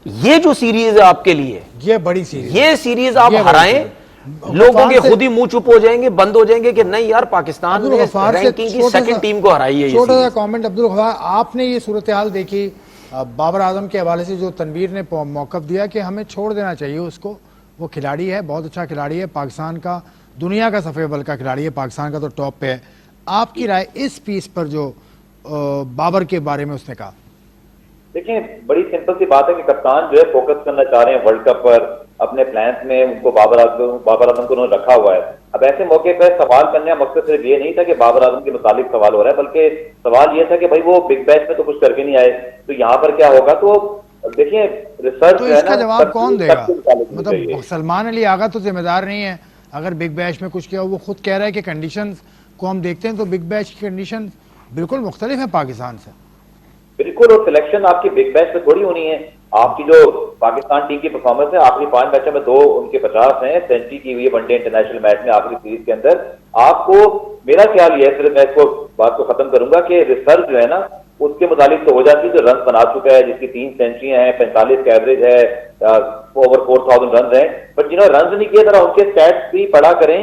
ये जो सीरीज है आपके लिए, ये बड़ी सीरीज, ये सीरीज आप हराएं, लोगों के खुद ही मुंह चुप हो जाएंगे, बंद हो जाएंगे कि नहीं यार पाकिस्तान ने रैंकिंग की सेकंड टीम को हराई है। छोटा सा कमेंट अब्दुल गफ्फार, आपने ये सूरत हाल देखी बाबर आजम के हवाले से जो तनवीर ने मौक़िफ़ दिया कि हमें छोड़ देना चाहिए उसको, वो खिलाड़ी है, बहुत अच्छा खिलाड़ी है, पाकिस्तान का, दुनिया का सफ़े अव्वल का खिलाड़ी है, पाकिस्तान का तो टॉप पे है। आपकी राय इस पीस पर जो बाबर के बारे में उसने कहा? देखिए, बड़ी सिंपल सी बात है कि कप्तान जो है फोकस करना चाह रहे हैं वर्ल्ड कप पर, अपने प्लान्स में उनको बाबर आजम को उन्होंने रखा हुआ है। अब ऐसे मौके पर सवाल करने का मकसद सिर्फ ये नहीं था कि बाबर आजम के मुतालिक सवाल हो रहा है, बल्कि सवाल ये था कि भाई वो बिग बैश में तो कुछ करके नहीं आए, तो यहाँ पर क्या होगा। तो देखिए रिसर्च तो इसका जवाब कौन देगा? मतलब सलमान अली आगा तो जिम्मेदार नहीं है अगर बिग बैश में कुछ किया। वो खुद कह रहा है कि कंडीशंस को हम देखते हैं तो बिग बैश की कंडीशन बिल्कुल मुख्तलिफ है पाकिस्तान से। बिल्कुल, और सिलेक्शन आपकी बिग बैश में थोड़ी होनी है। आपकी जो पाकिस्तान टीम की परफॉर्मेंस है, आखिरी 5 मैचों में 2 उनके 50 हैं, सेंचुरी की हुई है वनडे इंटरनेशनल मैच में आखिरी सीरीज के अंदर। आपको, मेरा ख्याल ये है, सिर्फ मैं इसको बात को खत्म करूंगा कि रिसर्च जो है ना उसके मुतालिक तो हो जाती है, जो रन बना चुका है, जिसकी 3 सेंचुरियां हैं, 45 का एवरेज है, ओवर 4000 रन है, बट जिन्होंने रन नहीं किए जरा उनके स्टैट्स भी पढ़ा करें।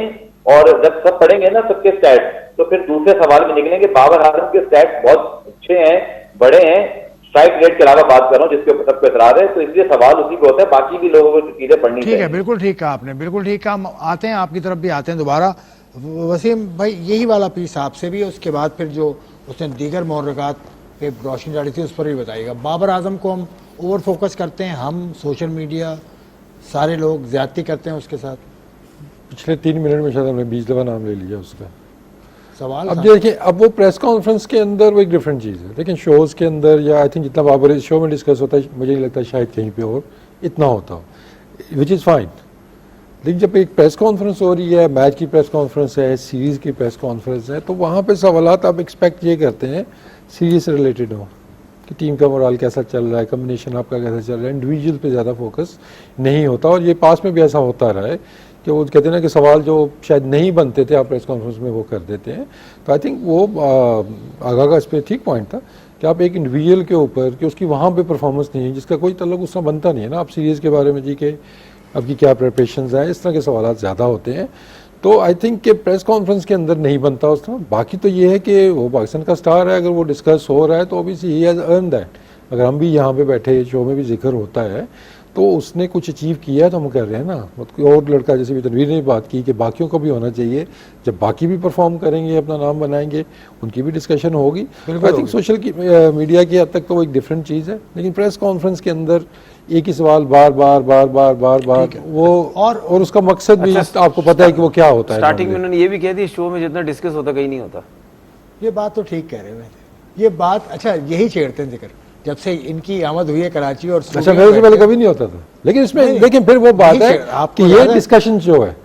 और जब सब पढ़ेंगे ना सबके स्टैट्स, तो फिर दूसरे सवाल में निकलेंगे। बाबर आजम के स्टैट्स बहुत अच्छे हैं, बड़े हैं, स्ट्राइक रेट के अलावा बात कर रहा हूं जिसके ऊपर सबको एतराज है, तो इसलिए सवाल उसी को होता है, बाकी भी लोगों को चीजें पढ़नी चाहिए। ठीक है, बिल्कुल ठीक कहा आपने, बिल्कुल ठीक कहा। हम आते हैं आपकी तरफ भी आते हैं दोबारा। वसीम भाई, यही वाला पीस आपसे भी, उसके बाद फिर जो उसने दीगर मोहरकात पे रोशनी डाली थी उस पर भी बताइएगा। बाबर आजम को हम ओवर फोकस करते हैं, हम सोशल मीडिया सारे लोग ज्यादती करते हैं उसके साथ। पिछले 3 मिनट में शायद हमने 20 दफ़ा नाम ले लिया उसका। सवाल अब देखिए, अब वो प्रेस कॉन्फ्रेंस के अंदर वो एक डिफरेंट चीज़ है, लेकिन शोज़ के अंदर या आई थिंक जितना बाबर शो में डिस्कस होता है, मुझे नहीं लगता शायद कहीं पे और इतना होता हो, विच इज़ फाइन। लेकिन जब एक प्रेस कॉन्फ्रेंस हो रही है, मैच की प्रेस कॉन्फ्रेंस है, सीरीज़ की प्रेस कॉन्फ्रेंस है, तो वहाँ पे सवालात आप एक्सपेक्ट ये करते हैं सीरीज़ से रिलेटेड हो कि टीम का मोराल कैसा चल रहा है, कम्बिनेशन आपका कैसा चल रहा है, इंडिविजुअल पे ज़्यादा फोकस नहीं होता। और ये पास में भी ऐसा होता रहा है कि वो कहते हैं ना कि सवाल जो शायद नहीं बनते थे आप प्रेस कॉन्फ्रेंस में वो कर देते हैं। तो आई थिंक वो आगा का इस पर ठीक पॉइंट था कि आप एक इंडिविजुअल के ऊपर कि उसकी वहाँ पे परफॉर्मेंस नहीं है, जिसका कोई तल्लुक उससे बनता नहीं है ना, आप सीरीज़ के बारे में जी के आपकी क्या प्रिपरेशंस है, इस तरह के सवाल ज़्यादा होते हैं। तो आई थिंक कि प्रेस कॉन्फ्रेंस के अंदर नहीं बनता उस तरह। बाकी तो ये है कि वो पाकिस्तान का स्टार है, अगर वो डिस्कस हो रहा है तो obviously he has earn that. अगर हम भी यहाँ पे बैठे शो में भी जिक्र होता है तो उसने कुछ अचीव किया है तो हम कर रहे हैं ना। मतलब कोई और लड़का, जैसे भी तनवीर ने बात की कि बाकियों को भी होना चाहिए, जब बाकी भी परफॉर्म करेंगे, अपना नाम बनाएंगे, उनकी भी डिस्कशन होगी। आई थिंक सोशल मीडिया की हद तक तो वो एक डिफरेंट चीज़ है, लेकिन प्रेस कॉन्फ्रेंस के अंदर एक ही सवाल बार बार बार बार बार बार वो और उसका मकसद भी आपको पता है कि वो क्या होता है। स्टार्टिंग में उन्होंने ये भी कह दी शो में जितना डिस्कस होता कहीं नहीं होता। ये बात तो ठीक कह रहे हैं, ये बात अच्छा यही छेड़ते हैं जिक्र जब से इनकी आमद हुई है कराची और अच्छा, मेरे से पहले कभी नहीं होता था, लेकिन इसमें लेकिन फिर वो बात है कि ये डिस्कशन जो है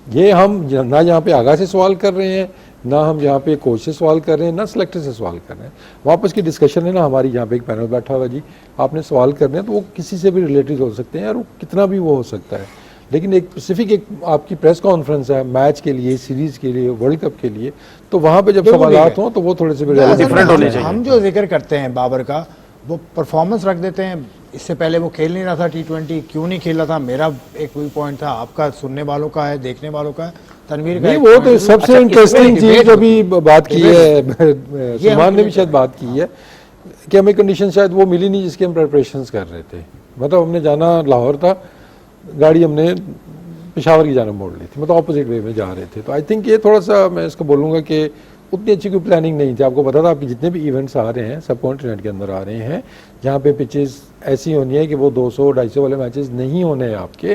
ये हम ना यहाँ पे आगा से सवाल कर रहे हैं, ना हम यहाँ पे कोच से सवाल कर रहे हैं, ना सिलेक्टर से सवाल कर रहे हैं। वापस की डिस्कशन है ना, हमारी यहाँ पे एक पैनल बैठा हुआ जी, आपने सवाल करने हैं तो वो किसी से भी रिलेटेड हो सकते हैं और वो कितना भी वो हो सकता है, लेकिन एक स्पेसिफिक एक आपकी प्रेस कॉन्फ्रेंस है मैच के लिए, सीरीज के लिए, वर्ल्ड कप के लिए, तो वहाँ पे जब सवालात हों तो वो थोड़े से डिफरेंट होने चाहिए। हम जो जिक्र करते हैं बाबर का, वो परफॉर्मेंस रख देते हैं। इससे पहले वो खेल नहीं रहा था T20, क्यों नहीं खेल रहा था, मेरा एक वही पॉइंट था, आपका सुनने वालों का है, देखने वालों का है, तनवीर का नहीं, वो तो सबसे इंटरेस्टिंग चीज जो भी बात की है, सलमान ने भी शायद बात की है कि हमें कंडीशन शायद वो मिली नहीं जिसकी हम प्रिपरेशंस कर रहे थे। मतलब हमने जाना लाहौर था, गाड़ी हमने पेशावर की जानब मोड़ ली थी, मतलब ऑपोजिट वे में जा रहे थे। तो आई थिंक ये थोड़ा सा मैं इसको बोलूँगा कि उतनी अच्छी कोई प्लानिंग नहीं थी। आपको पता था आपके जितने भी इवेंट्स आ रहे हैं सब कॉन्टिनेंट के अंदर आ रहे हैं, जहाँ पे पिचेस ऐसी होनी है कि वो 200-250 वाले मैचेस नहीं होने हैं आपके,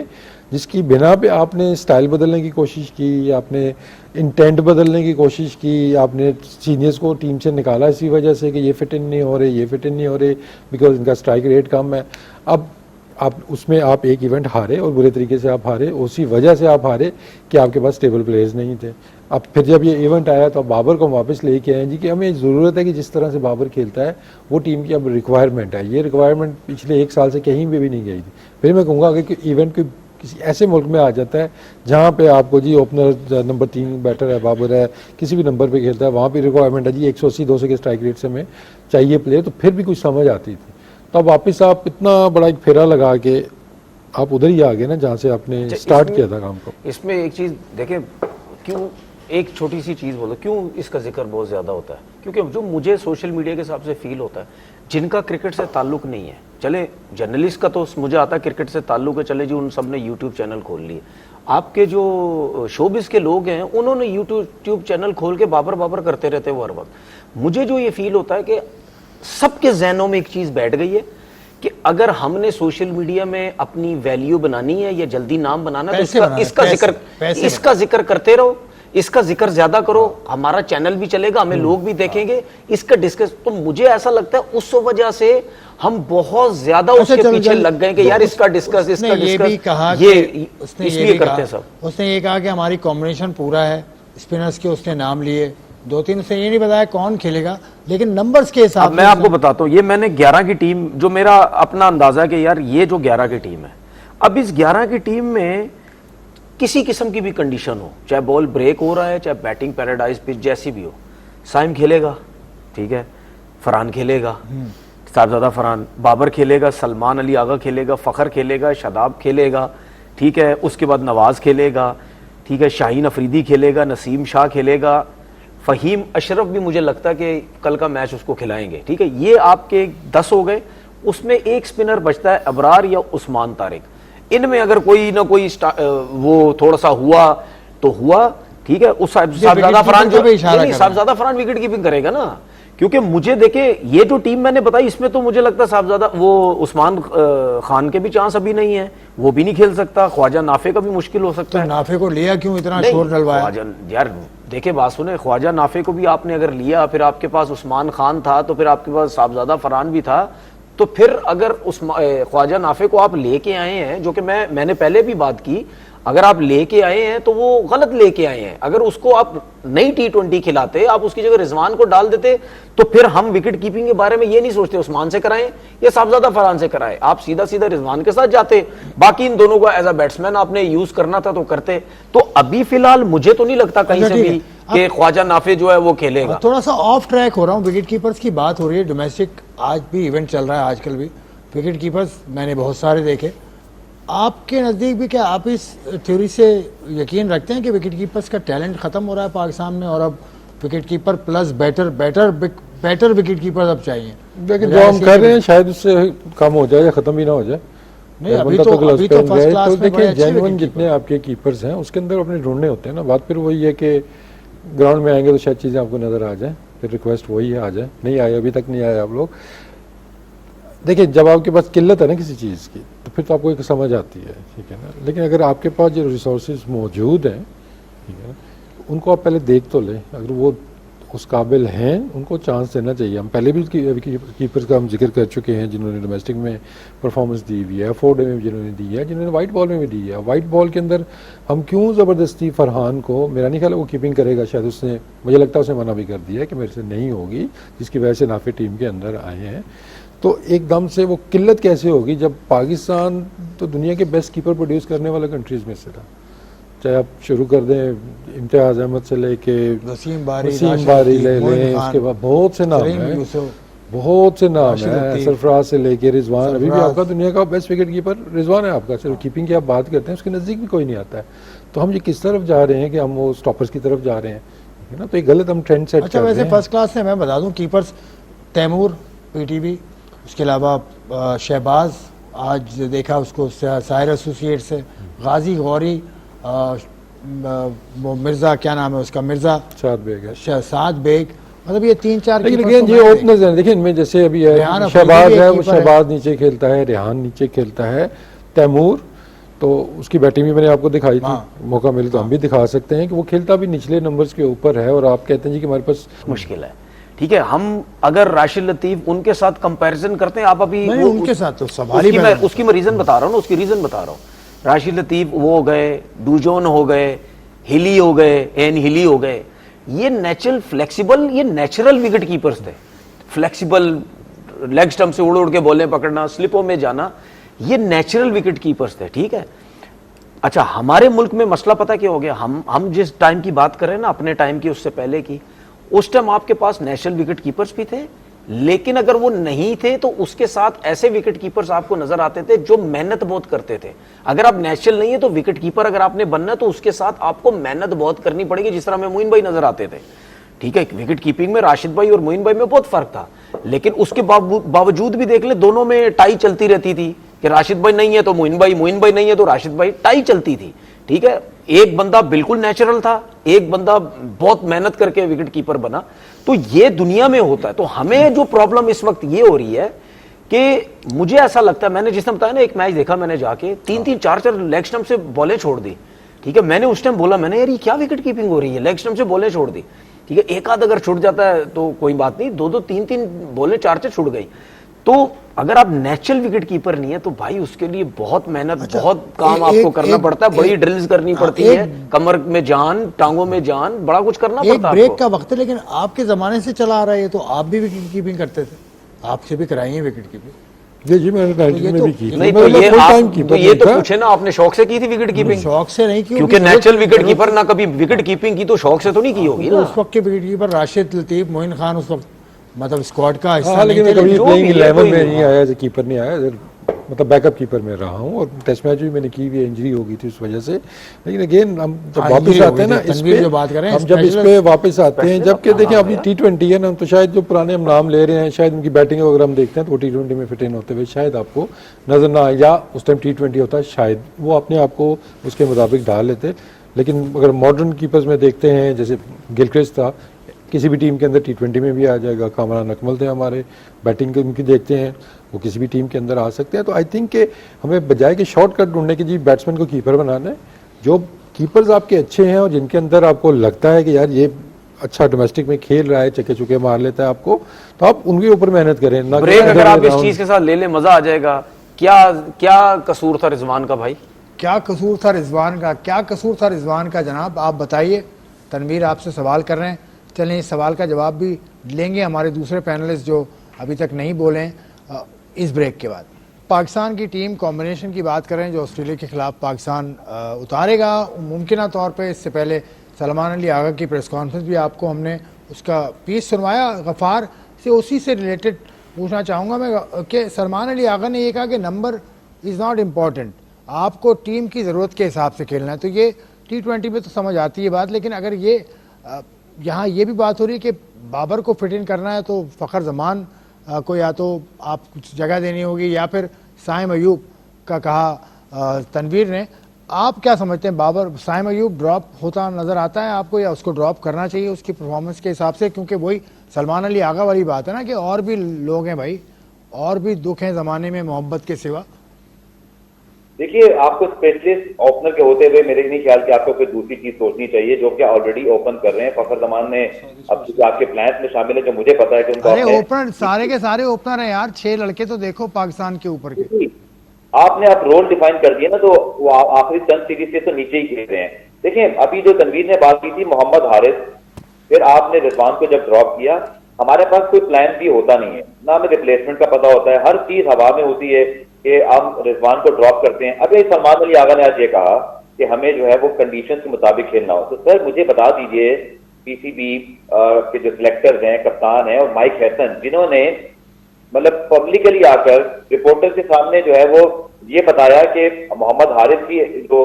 जिसकी बिना पे आपने स्टाइल बदलने की कोशिश की, आपने इंटेंट बदलने की कोशिश की, आपने सीनियर्स को टीम से निकाला इसी वजह से कि ये फिट इन नहीं हो रहे, ये फिट इन नहीं हो रहे, बिकॉज इनका स्ट्राइक रेट कम है। अब आप उसमें आप एक इवेंट हारे और बुरे तरीके से आप हारे, उसी वजह से आप हारे कि आपके पास स्टेबल प्लेयर्स नहीं थे। अब फिर जब ये इवेंट आया तो बाबर को वापस लेके आए जी कि हमें ज़रूरत है कि जिस तरह से बाबर खेलता है वो टीम की अब रिक्वायरमेंट है। ये रिक्वायरमेंट पिछले 1 साल से कहीं भी नहीं गई थी। फिर मैं कहूँगा कि इवेंट कोई किसी ऐसे मुल्क में आ जाता है जहाँ पे आपको जी ओपनर नंबर 3 बैटर है, बाबर है, किसी भी नंबर पे खेलता है, वहाँ पे रिक्वायरमेंट है जी 180-200 के स्ट्राइक रेट से हमें चाहिए प्लेयर, तो फिर भी कुछ समझ आती थी। तो अब वापस आप इतना बड़ा एक फेरा लगा के आप उधर ही आ गए ना जहाँ से आपने स्टार्ट किया था काम को। इसमें एक चीज़ देखें, क्यों एक छोटी सी चीज़ बोलो, क्यों इसका जिक्र बहुत ज़्यादा होता है, क्योंकि जो मुझे सोशल मीडिया के हिसाब से फील होता है, जिनका क्रिकेट से ताल्लुक नहीं है, चले जर्नलिस्ट का तो मुझे आता है क्रिकेट से ताल्लुक है, चले जी उन सब ने यूट्यूब चैनल खोल लिए। आपके जो शोबिस के लोग हैं उन्होंने यूट्यूब चैनल खोल के बाबर करते रहते वो हर वक्त। मुझे जो ये फील होता है कि सबके जहनों में एक चीज़ बैठ गई है कि अगर हमने सोशल मीडिया में अपनी वैल्यू बनानी है या जल्दी नाम बनाना है तो इसका जिक्र करते रहो, इसका जिक्र ज्यादा करो, हमारा चैनल भी चलेगा, हमें लोग भी देखेंगे, इसका डिस्कस। तो मुझे ऐसा लगता है उस वजह से हम बहुत ज्यादा उसके पीछे लग गए कि यार इसका डिस्कस, इसका डिस्कस, ये इसलिए करते सब। उसने ये कहा कि हमारी कॉम्बिनेशन पूरा है, स्पिनर्स के उसने नाम लिए, 2-3 उसने ये नहीं बताया कौन खेलेगा, लेकिन नंबर्स के हिसाब से मैं आपको बताता हूँ, ये मैंने 11 की टीम, जो मेरा अपना अंदाजा कि यार ये जो 11 की टीम है, अब इस 11 की टीम में किसी किस्म की भी कंडीशन हो, चाहे बॉल ब्रेक हो रहा है, चाहे बैटिंग पैराडाइज पिच जैसी भी हो, साइम खेलेगा, ठीक है, फरहान खेलेगा, साहबजादा फरहान, बाबर खेलेगा, सलमान अली आगा खेलेगा, फ़खर खेलेगा, शादाब खेलेगा, ठीक है, उसके बाद नवाज खेलेगा, ठीक है, शाहीन अफरीदी खेलेगा, नसीम शाह खेलेगा, फ़हीम अशरफ भी मुझे लगता है कि कल का मैच उसको खिलाएंगे, ठीक है। ये आपके 10 हो गए, उसमें एक स्पिनर बचता है अबरार या उस्मान तारिक। इनमें अगर कोई ना कोई वो थोड़ा सा हुआ तो हुआ, ठीक है। उस साहबजादा फरहान जो साहबजादा फरहान विकेट कीपिंग करेगा ना, क्योंकि मुझे देखे ये जो टीम मैंने बताई इसमें तो मुझे लगता है साहबजादा वो उस्मान खान के भी चांस अभी नहीं है, वो भी नहीं खेल सकता, ख्वाजा नाफे का भी मुश्किल हो सकता है। नाफे को लिया क्यों, इतना शोर डलवाया यार? देखे बात सुने, ख्वाजा नाफे को भी आपने अगर लिया, फिर आपके पास उस्मान खान था, तो फिर आपके पास साहबजादा फरहान भी था, तो फिर अगर उस ख्वाजा नाफे को आप लेके आए हैं, जो कि मैंने पहले भी बात की, अगर आप लेके आए हैं तो वो गलत लेके आए हैं। अगर उसको आप नई T20 खिलाते, आप उसकी जगह रिजवान को डाल देते, तो फिर हम विकेट कीपिंग के बारे में ये नहीं सोचते उस्मान से कराएं या साहबजादा फरहान से कराएं, आप सीधा सीधा रिजवान के साथ जाते। बाकी इन दोनों को एज अ बैट्समैन आपने यूज करना था तो करते। तो अभी फिलहाल मुझे तो नहीं लगता कहीं से भी कि ख्वाजा नाफे जो है वो खेलेगा। थोड़ा सा ऑफ ट्रैक हो रहा हूँ, विकेट कीपर्स की बात हो रही है, डोमेस्टिक आज भी इवेंट चल रहा है, आजकल भी विकेट कीपर्स मैंने बहुत सारे देखे। आपके नज़दीक भी क्या आप इस थ्योरी से यकीन रखते हैं कि विकेट कीपर्स का टैलेंट ख़त्म हो रहा है पाकिस्तान में, और अब wicket keeper plus better wicket keeper अब चाहिए? देखिए जो हम कर रहे हैं शायद उससे कम हो जाए या ख़त्म भी ना हो जाए, नहीं, अभी बंदा तो ग्लव्स अभी तो पहन फर्स्ट गए, क्लास तो में बड़े देखिए अच्छे जेन्युइन विकेट जितने आपके कीपर्स हैं उसके अंदर अपने ढूंढने होते हैं ना। बात फिर वही है कि ग्राउंड में आएंगे तो शायद चीज़ें आपको नज़र आ जाए, फिर रिक्वेस्ट वही है आ जाए। नहीं आए, अभी तक नहीं आए आप लोग। देखिए जब आपके पास किल्लत है ना किसी चीज़ की, तो फिर तो आपको एक समझ आती है, ठीक है ना। लेकिन अगर आपके पास जो रिसोर्सेज मौजूद हैं, ठीक है ना, उनको आप पहले देख तो लें। अगर वो उस काबिल हैं, उनको चांस देना चाहिए। हम पहले भी कीपर्स का हम जिक्र कर चुके हैं जिन्होंने डोमेस्टिक में परफॉर्मेंस दी हुई है, 4 डे में भी जिन्होंने दी है, जिन्होंने वाइट बॉल में भी दी है। वाइट बॉल के अंदर हम क्यों ज़बरदस्ती फरहान को, मेरा नहीं ख्याल है वो कीपिंग करेगा, शायद उसने, मुझे लगता है उसने मना भी कर दिया है कि मेरे से नहीं होगी, जिसकी वजह से नाफे टीम के अंदर आए हैं। तो एकदम से वो किल्लत कैसे होगी जब पाकिस्तान तो दुनिया के बेस्ट कीपर प्रोड्यूस करने वाले कंट्रीज़ में से था। चाहे आप शुरू कर दें इम्तियाज़ अहमद से लेके वसीम बारी ले लें, उसके बाद बहुत से नाम हैं, बहुत से नाम हैं, सरफराज से लेके रिजवान। अभी भी आपका दुनिया का बेस्ट विकेट कीपर रिजवान है आपका। सिर्फ कीपिंग की आप बात करते हैं, उसके नज़दीक भी कोई नहीं आता है। तो हम ये किस तरफ जा रहे हैं कि हम वो स्टॉपर्स की तरफ जा रहे हैं, है ना। तो एक गलत हम ट्रेंड सेट कर रहे हैं। वैसे फर्स्ट क्लास से मैं बता दूं कीपर्स तैमूर PTB, उसके अलावा शहबाज, आज देखा उसको साहिर एसोसिएट से, गाजी गौरी, वो मिर्ज़ा, क्या नाम है उसका, मिर्ज़ा साद बेग, मतलब ये 3-4। लेकिन ये ओपनर्स हैं, देखिए इनमें जैसे अभी शहबाज है, वो शहबाज नीचे खेलता है, रेहान नीचे खेलता है, तैमूर तो उसकी बैटिंग भी मैंने आपको दिखाई थी। मौका मिले तो हम भी दिखा सकते हैं कि वो खेलता भी निचले नंबर्स के ऊपर है। और आप कहते हैं जी कि हमारे पास मुश्किल है, ठीक है। हम अगर राशिद लतीफ उनके साथ कंपैरिजन करते हैं, आप अभी उनके साथ तो सवाल ही नहीं, उसकी मैं रीजन बता रहा हूँ ना, उसकी रीजन बता रहा हूँ। राशिद लतीफ वो हो गए, डूजोन हो गए, हिली हो गए, एन हिली हो गए, ये नेचुरल फ्लेक्सिबल, ये नेचुरल विकेट कीपर्स थे। फ्लेक्सिबल, लेग स्टंप से उड़ उड़ के बॉलें पकड़ना, स्लिपों में जाना, ये नेचुरल विकेट कीपर्स थे, ठीक है। अच्छा, हमारे मुल्क में मसला पता क्या हो गया, हम जिस टाइम की बात कर रहे हैं ना, अपने टाइम की, उससे पहले की, उस टाइम आपके पास नेशनल विकेट कीपर्स भी थे, लेकिन अगर वो नहीं थे तो उसके साथ ऐसे विकेट कीपर्स आपको नजर आते थे जो मेहनत बहुत करते थे। अगर आप नेशनल नहीं है तो विकेट कीपर अगर आपने बनना है तो उसके साथ आपको मेहनत बहुत करनी पड़ेगी, जिस तरह में मोइन भाई नजर आते थे, ठीक है। विकेट कीपिंग में राशिद भाई और मोइन भाई में बहुत फर्क था, लेकिन उसके बावजूद भी देख ले, दोनों में टाई चलती रहती थी कि राशिद भाई नहीं है तो मोइन भाई नहीं है तो राशिद भाई, टाई चलती थी, ठीक है। एक बंदा बिल्कुल नेचुरल था, एक बंदा बहुत मेहनत करके विकेट कीपर बना। तो ये दुनिया में होता है। तो हमें जो प्रॉब्लम इस वक्त ये हो रही है कि मुझे ऐसा लगता है, मैंने जिसने बताया ना, एक मैच देखा मैंने जाके, 3-3 4-4 लेग स्टंप से बॉलें छोड़ दी, ठीक है। मैंने उस टाइम बोला, मैंने यार ये क्या विकेट कीपिंग हो रही है, लेग स्टंप से बॉलें छोड़ दी, ठीक है। एक आध अगर छूट जाता है तो कोई बात नहीं, 2-2 3-3 बॉलें 4-4 छूट गई। तो अगर आप नेचुरल विकेट कीपर नहीं है तो भाई उसके लिए बहुत मेहनत, बहुत काम आपको करना पड़ता है, बड़ी ड्रिल्स करनी पड़ती है, कमर में जान, टांगों में जान, बड़ा कुछ करना पड़ता है। ब्रेक का वक्त है, लेकिन आपके जमाने से चला आ रहा है, तो आप भी विकेट कीपिंग करते थे, आपसे भी कराई है विकेट कीपिंग। जी मैंने 90 में भी की। नहीं तो ये तो पूछे ना, आपने शौक से की थी विकेट कीपिंग? शौक से नहीं की, क्योंकि नेचुरल विकेट कीपर ना कभी विकेट कीपिंग की तो शौक से तो नहीं की होगी ना। उस वक्त के विकेट कीपर राशिद लतीफ, मोइन खान उस वक्त मतलब स्क्वाड का हिस्सा, लेकिन मैं कभी प्लेइंग 11 में नहीं आया, एज कीपर नहीं आया, मतलब बैकअप कीपर में रहा हूँ। और टेस्ट मैच भी मैंने की हुई, इंजरी हो गई थी उस वजह से। लेकिन अगेन हम जब वापस आते हैं ना इस पे, हम जब इस पे वापस आते हैं, जबकि देखिए अभी T20 है ना, तो शायद जो पुराने हम नाम ले रहे हैं, शायद उनकी बैटिंग अगर हम देखते हैं तो वो T20 में फिट इन होते हुए शायद आपको नजर ना आए, या उस टाइम T20 होता है, शायद वो अपने आप को उसके मुताबिक डाल लेते। लेकिन अगर मॉडर्न कीपर्स में देखते हैं, जैसे गिलक्रिस्ट था, किसी भी टीम के अंदर T20 में भी आ जाएगा। कामरान अकमल थे हमारे, बैटिंग उनकी देखते हैं, वो किसी भी टीम के अंदर आ सकते हैं। तो आई थिंक कि हमें बजाय कि शॉर्टकट ढूंढने की जी बैट्समैन को कीपर बनाना है, जो कीपर्स आपके अच्छे हैं और जिनके अंदर आपको लगता है कि यार ये अच्छा डोमेस्टिक में खेल रहा है, चक्के चुके मार लेता है आपको, तो आप उनके ऊपर मेहनत करें ना। ब्रेक अगर आप इस चीज के साथ ले लें, मजा आ जाएगा। क्या कसूर था रिजवान का भाई? क्या कसूर था रिजवान का जनाब, आप बताइए। तनवीर आपसे सवाल कर रहे हैं, चलें इस सवाल का जवाब भी लेंगे हमारे दूसरे पैनलिस्ट जो अभी तक नहीं बोले हैं इस ब्रेक के बाद। पाकिस्तान की टीम कॉम्बिनेशन की बात करें जो ऑस्ट्रेलिया के खिलाफ पाकिस्तान उतारेगा मुमकिन तौर पे। इससे पहले सलमान अली आगा की प्रेस कॉन्फ्रेंस भी आपको हमने उसका पीस सुनवाया। गफ़ार से उसी से रिलेटेड पूछना चाहूँगा मैं कि सलमान अली आगा ने यह कहा कि नंबर इज़ नॉट इम्पॉर्टेंट, आपको टीम की ज़रूरत के हिसाब से खेलना है। तो ये T20 में तो समझ आती है बात, लेकिन अगर ये यहाँ ये भी बात हो रही है कि बाबर को फिट इन करना है तो फ़खर जमान को या तो आप कुछ जगह देनी होगी या फिर साइम अयूब का कहा तनवीर ने, आप क्या समझते हैं बाबर साइम अयूब ड्रॉप होता नजर आता है आपको, या उसको ड्रॉप करना चाहिए उसकी परफॉर्मेंस के हिसाब से? क्योंकि वही सलमान अली आगा वाली बात है ना कि और भी लोग हैं भाई, और भी दुख हैं जमाने में मोहब्बत के सिवा। देखिए, आपको स्पेशलिस्ट ओपनर के होते हुए मेरे नहीं ख्याल कि आपको कोई दूसरी चीज सोचनी चाहिए, जो कि ऑलरेडी ओपन कर रहे हैं। फखर जमान ने अब जो आपके प्लान्स में शामिल है, जो मुझे पता है कि उनको अरे ओपनर सारे के सारे ओपनर हैं यार, 6 लड़के तो देखो पाकिस्तान के ऊपर के। आपने आप रोल डिफाइन कर दिया ना, तो वो आखिरी चंद सीरीज से तो नीचे ही खेल रहे हैं। देखिए, अभी जो तनवीर ने बात की थी मोहम्मद हारिस, फिर आपने रिजवान को जब ड्रॉप किया, हमारे पास कोई प्लान भी होता नहीं है, ना हमें रिप्लेसमेंट का पता होता है, हर चीज हवा में होती है कि हम रिजवान को ड्रॉप करते हैं। अभी सलमान अली आगा ने आज ये कहा कि हमें जो है वो कंडीशन के मुताबिक खेलना हो, तो सर मुझे बता दीजिए पीसीबी के जो सिलेक्टर्स हैं, कप्तान हैं, और माइक हैसन, जिन्होंने मतलब पब्लिकली आकर रिपोर्टर के सामने जो है वो ये बताया कि मोहम्मद हारिस की जो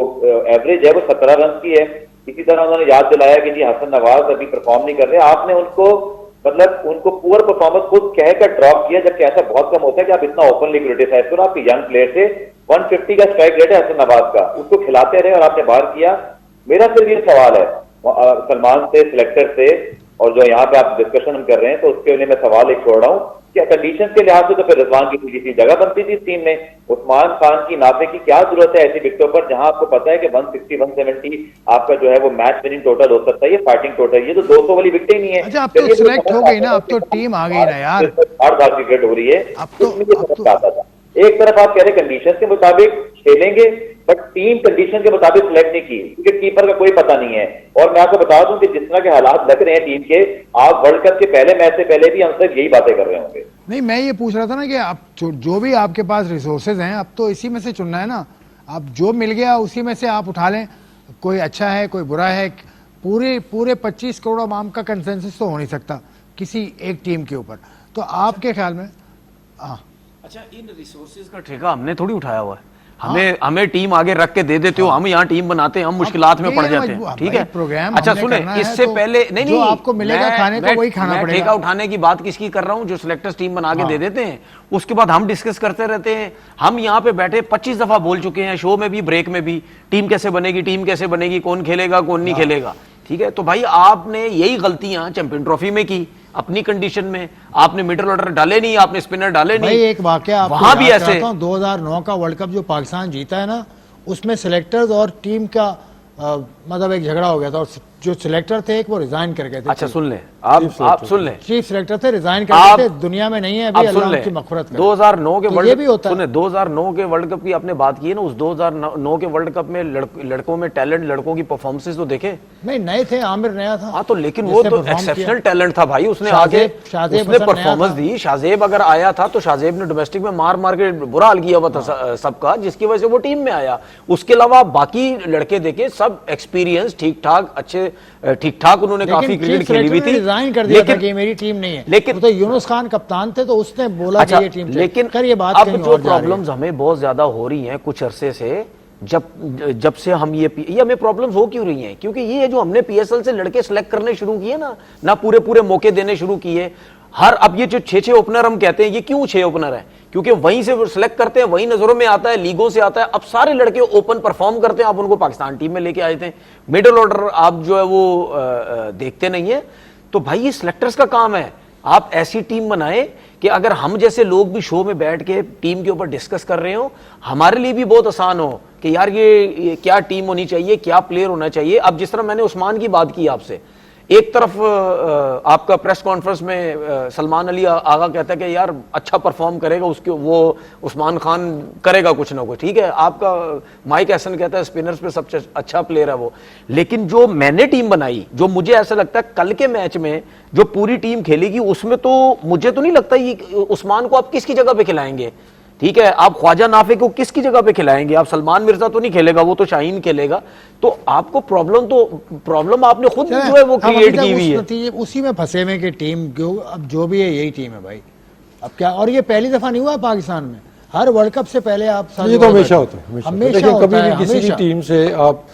एवरेज है वो 17 रन की है। इसी तरह उन्होंने याद दिलाया कि जी हसन नवाज अभी परफॉर्म नहीं कर रहे। आपने उनको मतलब उनको पुअर परफॉर्मेंस खुद कहकर ड्रॉप किया, जबकि ऐसा बहुत कम होता है कि आप इतना ओपनली क्रिटिसाइज करो। आपके यंग प्लेयर थे, 150 का स्ट्राइक रेट है हसन नवाज का, उसको खिलाते रहे और आपने बाहर किया। मेरा सिर्फ ये सवाल है सलमान से, सिलेक्टर से, और जो यहाँ पे आप डिस्कशन हम कर रहे हैं, तो उसके लिए मैं सवाल एक छोड़ रहा हूँ, क्या कंडीशन के लिहाज से तो फिर रिजवान की थोड़ी सी जगह बनती थी इस टीम में। उस्मान खान की नाफे की क्या जरूरत है ऐसी विकेटों पर, जहां आपको पता है कि 160 170 आपका जो है वो मैच विनिंग टोटल हो सकता है, ये फाइटिंग टोटल, ये तो 200 वाली विकेट ही नहीं है। अच्छा, अब तो सिलेक्ट हो गई ना, अब तो टीम आ गई ना यार, 8 बार क्रिकेट हो रही है। अब तो आता था एक तरफ आप कह रहे कंडीशन के मुताबिक खेलेंगे, बट टीम कंडीशन के मुताबिक सिलेक्ट नहीं की, क्योंकि कीपर का कोई पता नहीं है। और मैं आपको बता दूं कि जिस तरह के हालात लग रहे हैं टीम के, आप वर्ल्ड कप के पहले मैच से पहले भी हम सब यही बातें कर रहे होंगे। नहीं, मैं ये पूछ रहा था ना कि आप जो भी आपके पास रिसोर्सेज हैं, अब तो इसी में से चुनना है ना। अब जो मिल गया उसी में से आप उठा लें, कोई अच्छा है कोई बुरा है। पूरे 25 करोड़ अवाम का कंसेंसस तो हो नहीं सकता किसी एक टीम के ऊपर। तो आपके ख्याल में हाँ, अच्छा, इन रिसोर्सेज का ठेका हमने थोड़ी उठाया हुआ है। हमें टीम आगे रख के दे देते हो, हम यहाँ टीम बनाते हैं, हम मुश्किलात में पड़ जाते हैं, ठीक है। प्रोग्राम अच्छा सुने, इससे पहले नहीं आपको मिलेगा खाने को वही खाना पड़ेगा। ठेका उठाने की बात किसकी कर रहा हूँ, जो सिलेक्टर्स टीम बना के दे देते हैं, उसके बाद हम डिस्कस करते रहते हैं। हम यहाँ पे बैठे 25 दफा बोल चुके हैं, शो में भी ब्रेक में भी, टीम कैसे बनेगी, कौन खेलेगा कौन नहीं खेलेगा, ठीक है। तो भाई आपने यही गलतियां चैंपियन ट्रॉफी में की, अपनी कंडीशन में आपने मिडिल ऑर्डर डाले नहीं, आपने स्पिनर डाले नहीं। एक वाकया वहां भी ऐसे 2009 का वर्ल्ड कप जो पाकिस्तान जीता है ना, उसमें सिलेक्टर्स और टीम का मतलब एक झगड़ा हो गया था, और जो सिलेक्टर थे एक वो रिजाइन कर गए थे। अच्छा सुन ले, आप सुन ले, चीफ सिलेक्टर थे, रिजाइन कर गए थे, दुनिया में नहीं है अभी, अल्लाह उनकी मग़फ़िरत करे। 2009 के वर्ल्ड भी होता है। 2009 के वर्ल्ड कप की आपने बात की है ना, उस 2009 के वर्ल्ड कप में लड़कों में टैलेंट, लड़कों की परफॉर्मेंसेस तो देखे नहीं, नए थे, आमिर नया था। हाँ, तो लेकिन वो तो एक्सेप्शनल टैलेंट था भाई, उसने आगे उसने परफॉर्मेंस दी। शाहजेब अगर आया था तो शाहजेब ने डोमेस्टिक में मार के बुरा हाल किया हुआ था सबका, जिसकी वजह से वो टीम में आया। उसके अलावा बाकी लड़के देखे सब एक्सपीरियंस ठीक ठाक, अच्छे ठीक ठाक, उन्होंने काफी क्रिकेट खेली हुई थी। रिजाइन कर दिया था कि मेरी टीम नहीं है, लेकिन तो यूनुस खान कपतान थे, तो उसने बोला कि ये टीम। लेकिन ये बात अब जो प्रॉब्लम्स हमें बहुत ज्यादा हो रही हैं कुछ अरसे से, जब से हम ये हमें प्रॉब्लम्स हो क्यों रही हैं, क्योंकि ये जो हमने पीएसएल से लड़के सिलेक्ट करने शुरू किए ना पूरे मौके देने शुरू किए। अब ये जो 6 ओपनर हम कहते हैं, ये क्यों 6 ओपनर है, क्योंकि वहीं से सिलेक्ट करते हैं, वहीं नजरों में आता है, लीगों से आता है। अब सारे लड़के ओपन परफॉर्म करते हैं, आप उनको पाकिस्तान टीम में लेके आए थे। मिडिल ऑर्डर आप जो है वो देखते नहीं है। तो भाई ये सिलेक्टर्स का काम है, आप ऐसी टीम बनाए कि अगर हम जैसे लोग भी शो में बैठ के टीम के ऊपर डिस्कस कर रहे हो, हमारे लिए भी बहुत आसान हो कि यार ये क्या टीम होनी चाहिए, क्या प्लेयर होना चाहिए। अब जिस तरह मैंने उस्मान की बात की आपसे, एक तरफ आपका प्रेस कॉन्फ्रेंस में सलमान अली आगा कहता है कि यार अच्छा परफॉर्म करेगा, उसके वो उस्मान खान करेगा कुछ ना कुछ, ठीक है। आपका माइक हैसन कहता है स्पिनर्स पे सबसे अच्छा प्लेयर है वो। लेकिन जो मैंने टीम बनाई, जो मुझे ऐसा लगता है कल के मैच में जो पूरी टीम खेलेगी, उसमें तो मुझे तो नहीं लगता ये उस्मान को आप किसकी जगह पे खिलाएंगे, ठीक है। आप ख्वाजा नाफे को किसकी जगह पे खिलाएंगे, आप सलमान मिर्जा तो नहीं खेलेगा, वो तो शाहीन खेलेगा। तो आपको प्रॉब्लम आपने खुद जो है वो क्रिएट की हुई है, उसी में फंसे हुए कि टीम अब जो भी है यही टीम है भाई। अब क्या, और ये पहली दफा नहीं हुआ पाकिस्तान में, हर वर्ल्ड कप से पहले आप ये तो हमेशा होता है, हमेशा कभी भी किसी भी टीम से आप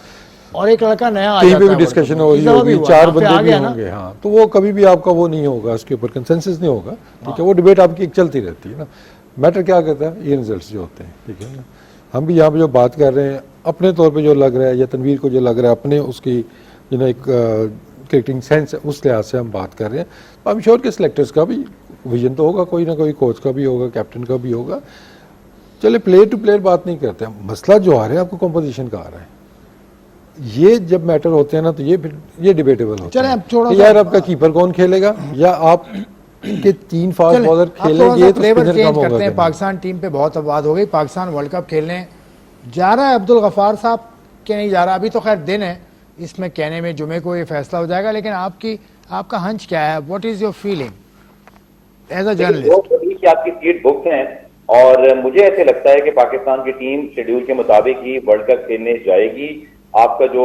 और एक लड़का नया आ जाता है, भी डिस्कशन हो रही होगी, 4 बंदे भी होंगे, हाँ, तो वो कभी भी आपका वो नहीं होगा, उसके ऊपर कंसेंसस नहीं होगा, ठीक है। वो डिबेट आपकी चलती रहती है ना। मैटर क्या करता है, ये रिजल्ट्स जो होते हैं, ठीक है ना। हम भी यहाँ पे जो बात कर रहे हैं अपने तौर पे जो लग रहा है या तनवीर को जो लग रहा है अपने उसकी एक क्रिकेटिंग सेंस है उस लिहाज से हम बात कर रहे हैं। तो आई एम श्योर कि सिलेक्टर्स का भी विजन तो होगा, कोई ना कोई कोच का भी होगा, कैप्टन का भी होगा। चले प्लेयर टू प्लेयर बात नहीं करते हैं, मसला जो आ रहा है आपको कंपोजिशन का आ रहा है, ये जब मैटर होते हैं ना तो ये फिर ये डिबेटेबल होता चलें है अब थोड़ा कि सा- यार आपका कीपर कौन खेलेगा या आप के 3 फास्ट चलें, बॉलर अब थोड़ा खेलेंगे सा तो फ्लेवर स्पिनर चेंज कम होगा करते हैं। कि नहीं? पाकिस्तान टीम पे बहुत आबाद हो गई, पाकिस्तान वर्ल्ड कप खेलने जा रहा है अब्दुल गफार साहब के नहीं जा रहा, अभी तो खैर दिन है, इसमें कहने में जुमे को ये फैसला हो जाएगा, लेकिन आपका हंच क्या है, what is your feeling as a journalist? वो अभी की आपकी सीट बुक हैं और मुझे ऐसे लगता है कि पाकिस्तान की टीम शेड्यूल के मुताबिक ही वर्ल्ड कप खेलने जाएगी। आपका जो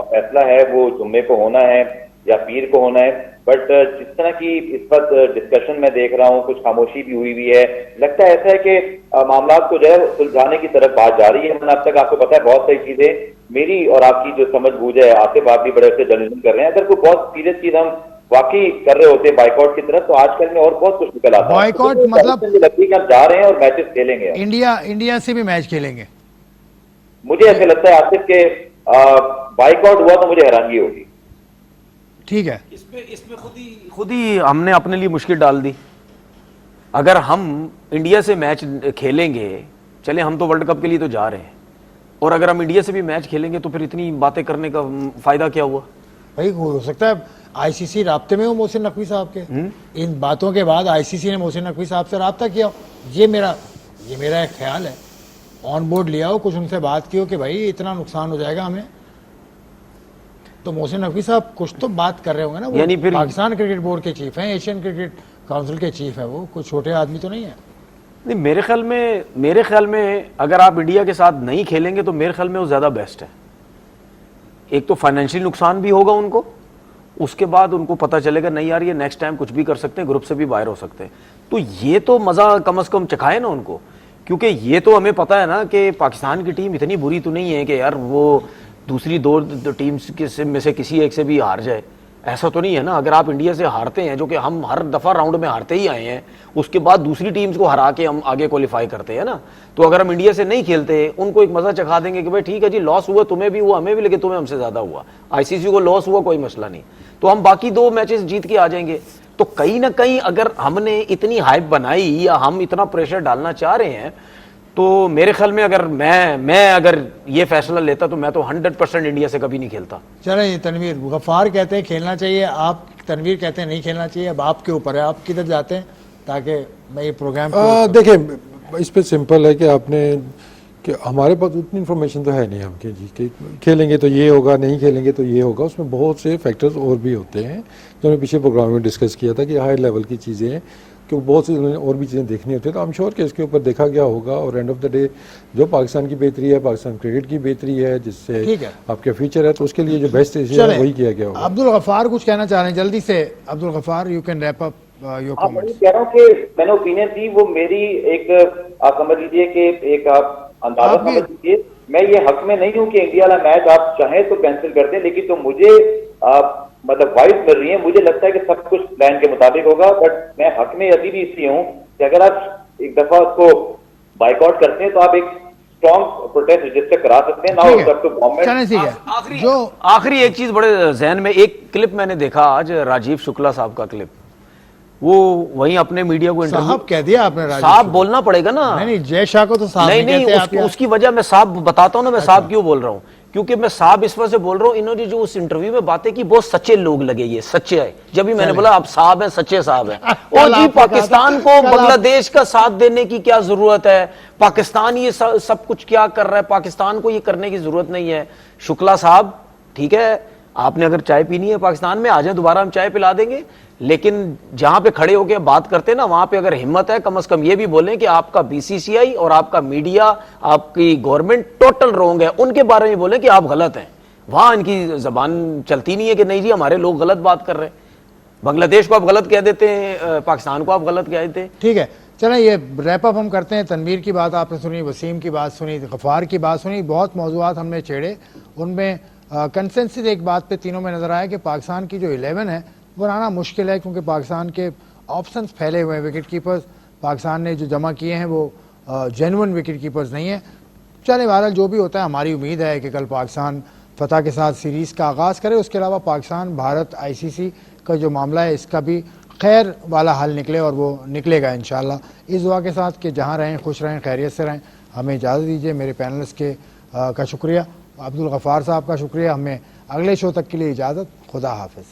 फैसला है वो जुम्मे को होना है या पीर को होना है, बट जिस तरह की इस वक्त डिस्कशन में देख रहा हूँ, कुछ खामोशी भी हुई है, लगता है ऐसा है कि मामला को जो है सुलझाने की तरफ बात जा रही है। मैंने अब तक आपको पता है बहुत सारी चीजें मेरी और आपकी जो समझ बूझ है, आसिफ आप भी बड़े अच्छे जर्नलिज्म कर रहे हैं, अगर कोई बहुत सीरियस चीज हम वाकई कर रहे होते बाइकआउट की तरफ तो आजकल में और बहुत कुछ निकल आता है। बाइकआउट तो मतलब मुझे लगती है कि हम जा रहे हैं और मैचेस खेलेंगे। इंडिया से भी मैच खेलेंगे? मुझे ऐसे लगता है आसिफ के बाइकआउट हुआ तो मुझे हैरानगी होगी। ठीक है, इसमें खुद ही हमने अपने लिए मुश्किल डाल दी। अगर हम इंडिया से मैच खेलेंगे, चले हम तो वर्ल्ड कप के लिए तो जा रहे हैं, और अगर हम इंडिया से भी मैच खेलेंगे तो फिर इतनी बातें करने का फायदा क्या हुआ? भाई हो सकता है आईसीसी राब्ते में हो मोहसिन नकवी साहब के, इन बातों के बाद आईसीसी ने मोहसिन नकवी साहब से राब्ता किया हो, ये मेरा एक ख्याल है। ऑन बोर्ड लिया हो, कुछ उनसे बात की हो कि भाई इतना नुकसान हो जाएगा हमें, तो मोहसिन नकवी साहब कुछ तो बात कर रहे होंगे ना। वो यानी फिर पाकिस्तान क्रिकेट बोर्ड के चीफ हैं, एशियन क्रिकेट काउंसिल के चीफ है, वो कोई छोटे आदमी तो नहीं है। नहीं, मेरे ख्याल में अगर आप इंडिया के साथ नहीं खेलेंगे तो मेरे ख्याल में वो ज्यादा बेस्ट है। एक तो फाइनेंशियल नुकसान भी होगा उनको, उसके बाद उनको पता चलेगा नहीं यार ये नेक्स्ट टाइम कुछ भी कर सकते हैं, ग्रुप से भी बाहर हो सकते हैं। तो ये तो मजा कम से कम चखाए ना उनको, क्योंकि ये तो हमें पता है ना कि पाकिस्तान की टीम इतनी बुरी तो नहीं है कि यार वो दूसरी दो टीम्स में से किसी एक से भी हार जाए, ऐसा तो नहीं है ना। अगर आप इंडिया से हारते हैं, जो कि हम हर दफा राउंड में हारते ही आए हैं, उसके बाद दूसरी टीम्स को हरा के हम आगे क्वालिफाई करते हैं ना, तो अगर हम इंडिया से नहीं खेलते उनको एक मजा चखा देंगे कि भाई ठीक है जी लॉस हुआ, तुम्हें भी हुआ हमें भी, लेकिन तुम्हें हमसे ज्यादा हुआ, आईसीसी को लॉस हुआ कोई मसला नहीं, तो हम बाकी 2 मैचेस जीत के आ जाएंगे। तो कहीं ना कहीं अगर हमने इतनी हाइप बनाई या हम इतना प्रेशर डालना चाह रहे हैं, तो मेरे ख्याल में अगर मैं अगर ये फैसला लेता तो मैं तो 100% इंडिया से कभी नहीं खेलता। चले ये तनवीर गफार कहते हैं खेलना चाहिए, आप तनवीर कहते हैं नहीं खेलना चाहिए, अब आपके ऊपर है, आप किधर जाते हैं ताकि मैं ये प्रोग्राम देखिए इस पे सिंपल है कि आपने कि हमारे पास उतनी इन्फॉर्मेशन तो है नहीं हमके जी कि खेलेंगे तो ये होगा, नहीं खेलेंगे तो ये होगा, उसमें बहुत से फैक्टर्स और भी होते हैं जो हमने पिछले प्रोग्राम में डिस्कस किया था कि हाई लेवल की चीज़ें हैं कि बहुत सी और भी चीज़ें देखनी होती है। तो आई एम श्योर कि इसके ऊपर देखा गया होगा और एंड ऑफ द डे जो पाकिस्तान की बेहतरी है, पाकिस्तान क्रिकेट की बेहतरी है, जिससे ठीक है। आपका फ्यूचर है, तो उसके लिए जो बेस्ट डिसीजन है वही किया गया होगा। अब्दुल गफार कुछ कहना चाह रहे हैं जल्दी से? Abdul Gaffar you can wrap up your हाँ, मैं कमेंट्स। कह रहा हूँ कि मैंने ओपिनियन दी, वो मेरी एक आप समझ लीजिए कि एक आप अंदाजा आप भी- समझ लीजिए। मैं ये हक में नहीं हूँ कि इंडिया वाला मैच आप चाहें तो कैंसिल कर दें, लेकिन तो मुझे मतलब वाइस कर रही है, मुझे लगता है कि सब कुछ प्लान के मुताबिक होगा, बट मैं हक में अभी भी इसलिए हूँ कि अगर आप एक दफा उसको बाइकआउट करते हैं तो आप एक स्ट्रॉन्ग प्रोटेस्ट रजिस्टर करा सकते हैं ना। ठीक है, तो गवर्नमेंट चलें ठीक है। आखिरी जो आखिरी एक चीज बड़े जहन में, एक क्लिप मैंने देखा आज राजीव शुक्ला साहब का क्लिप, वो वहीं अपने मीडिया को इंटरव्यू, साहब कह दिया आपने राजीव साहब शुक्ला। बोलना पड़ेगा ना। नहीं जय शाह को तो साहब नहीं नहीं कहते हैं आप यार। उसकी वजह मैं साहब बताता हूँ ना, मैं साहब क्यों बोल रहा हूँ, क्योंकि मैं साहब इस वजह से बोल रहा हूँ, इन्होंने जो उस इंटरव्यू में बातें की बहुत सच्चे लोग लगे, ये सच्चे है। जब भी मैंने बोला आप साहब हैं, सच्चे साहब हैं। और जी आपने कहा पाकिस्तान था, को कल आप- बांग्लादेश का साथ देने की क्या जरूरत है, पाकिस्तान ये सब कुछ क्या कर रहा है, पाकिस्तान को ये करने की जरूरत नहीं है। शुक्ला साहब ठीक है, आपने अगर चाय पीनी है पाकिस्तान में आ जाए, दोबारा हम चाय पिला देंगे, लेकिन जहां पे खड़े होकर बात करते हैं ना, वहां पे अगर हिम्मत है कम से कम ये भी बोलें कि आपका बीसीसीआई और आपका मीडिया, आपकी गवर्नमेंट टोटल रॉन्ग है, उनके बारे में बोलें कि आप गलत हैं। वहां इनकी जबान चलती नहीं है कि नहीं जी हमारे लोग गलत बात कर रहे हैं। बांग्लादेश को आप गलत कह देते हैं, पाकिस्तान को आप गलत कह देते हैं। ठीक है, चलें ये रैप अप हम करते हैं। तनवीर की बात आपने सुनी, वसीम की बात सुनी, गफार की बात सुनी, बहुत मौजूआत हमने छेड़े, उनमें कंसेंसस एक बात पे तीनों में नजर आया कि पाकिस्तान की जो 11 है वो लाना मुश्किल है, क्योंकि पाकिस्तान के ऑप्शंस फैले हुए हैं। विकेट कीपर्स पाकिस्तान ने जो जमा किए हैं वो जेन्युइन विकेट कीपर्स नहीं है। चले बहरहाल जो भी होता है, हमारी उम्मीद है कि कल पाकिस्तान फतह के साथ सीरीज़ का आगाज़ करे। उसके अलावा पाकिस्तान भारत ICC का जो मामला है इसका भी खैर वाला हल निकले, और वो निकलेगा इंशाल्लाह। इस दुआ के साथ कि जहाँ रहें खुश रहें, खैरियत से रहें। हमें इजाज़त दीजिए। मेरे पैनलिस्ट का शुक्रिया, अब्दुल गफ़ार साहब का शुक्रिया। हमें अगले शो तक के लिए इजाज़त। खुदा हाफिज़।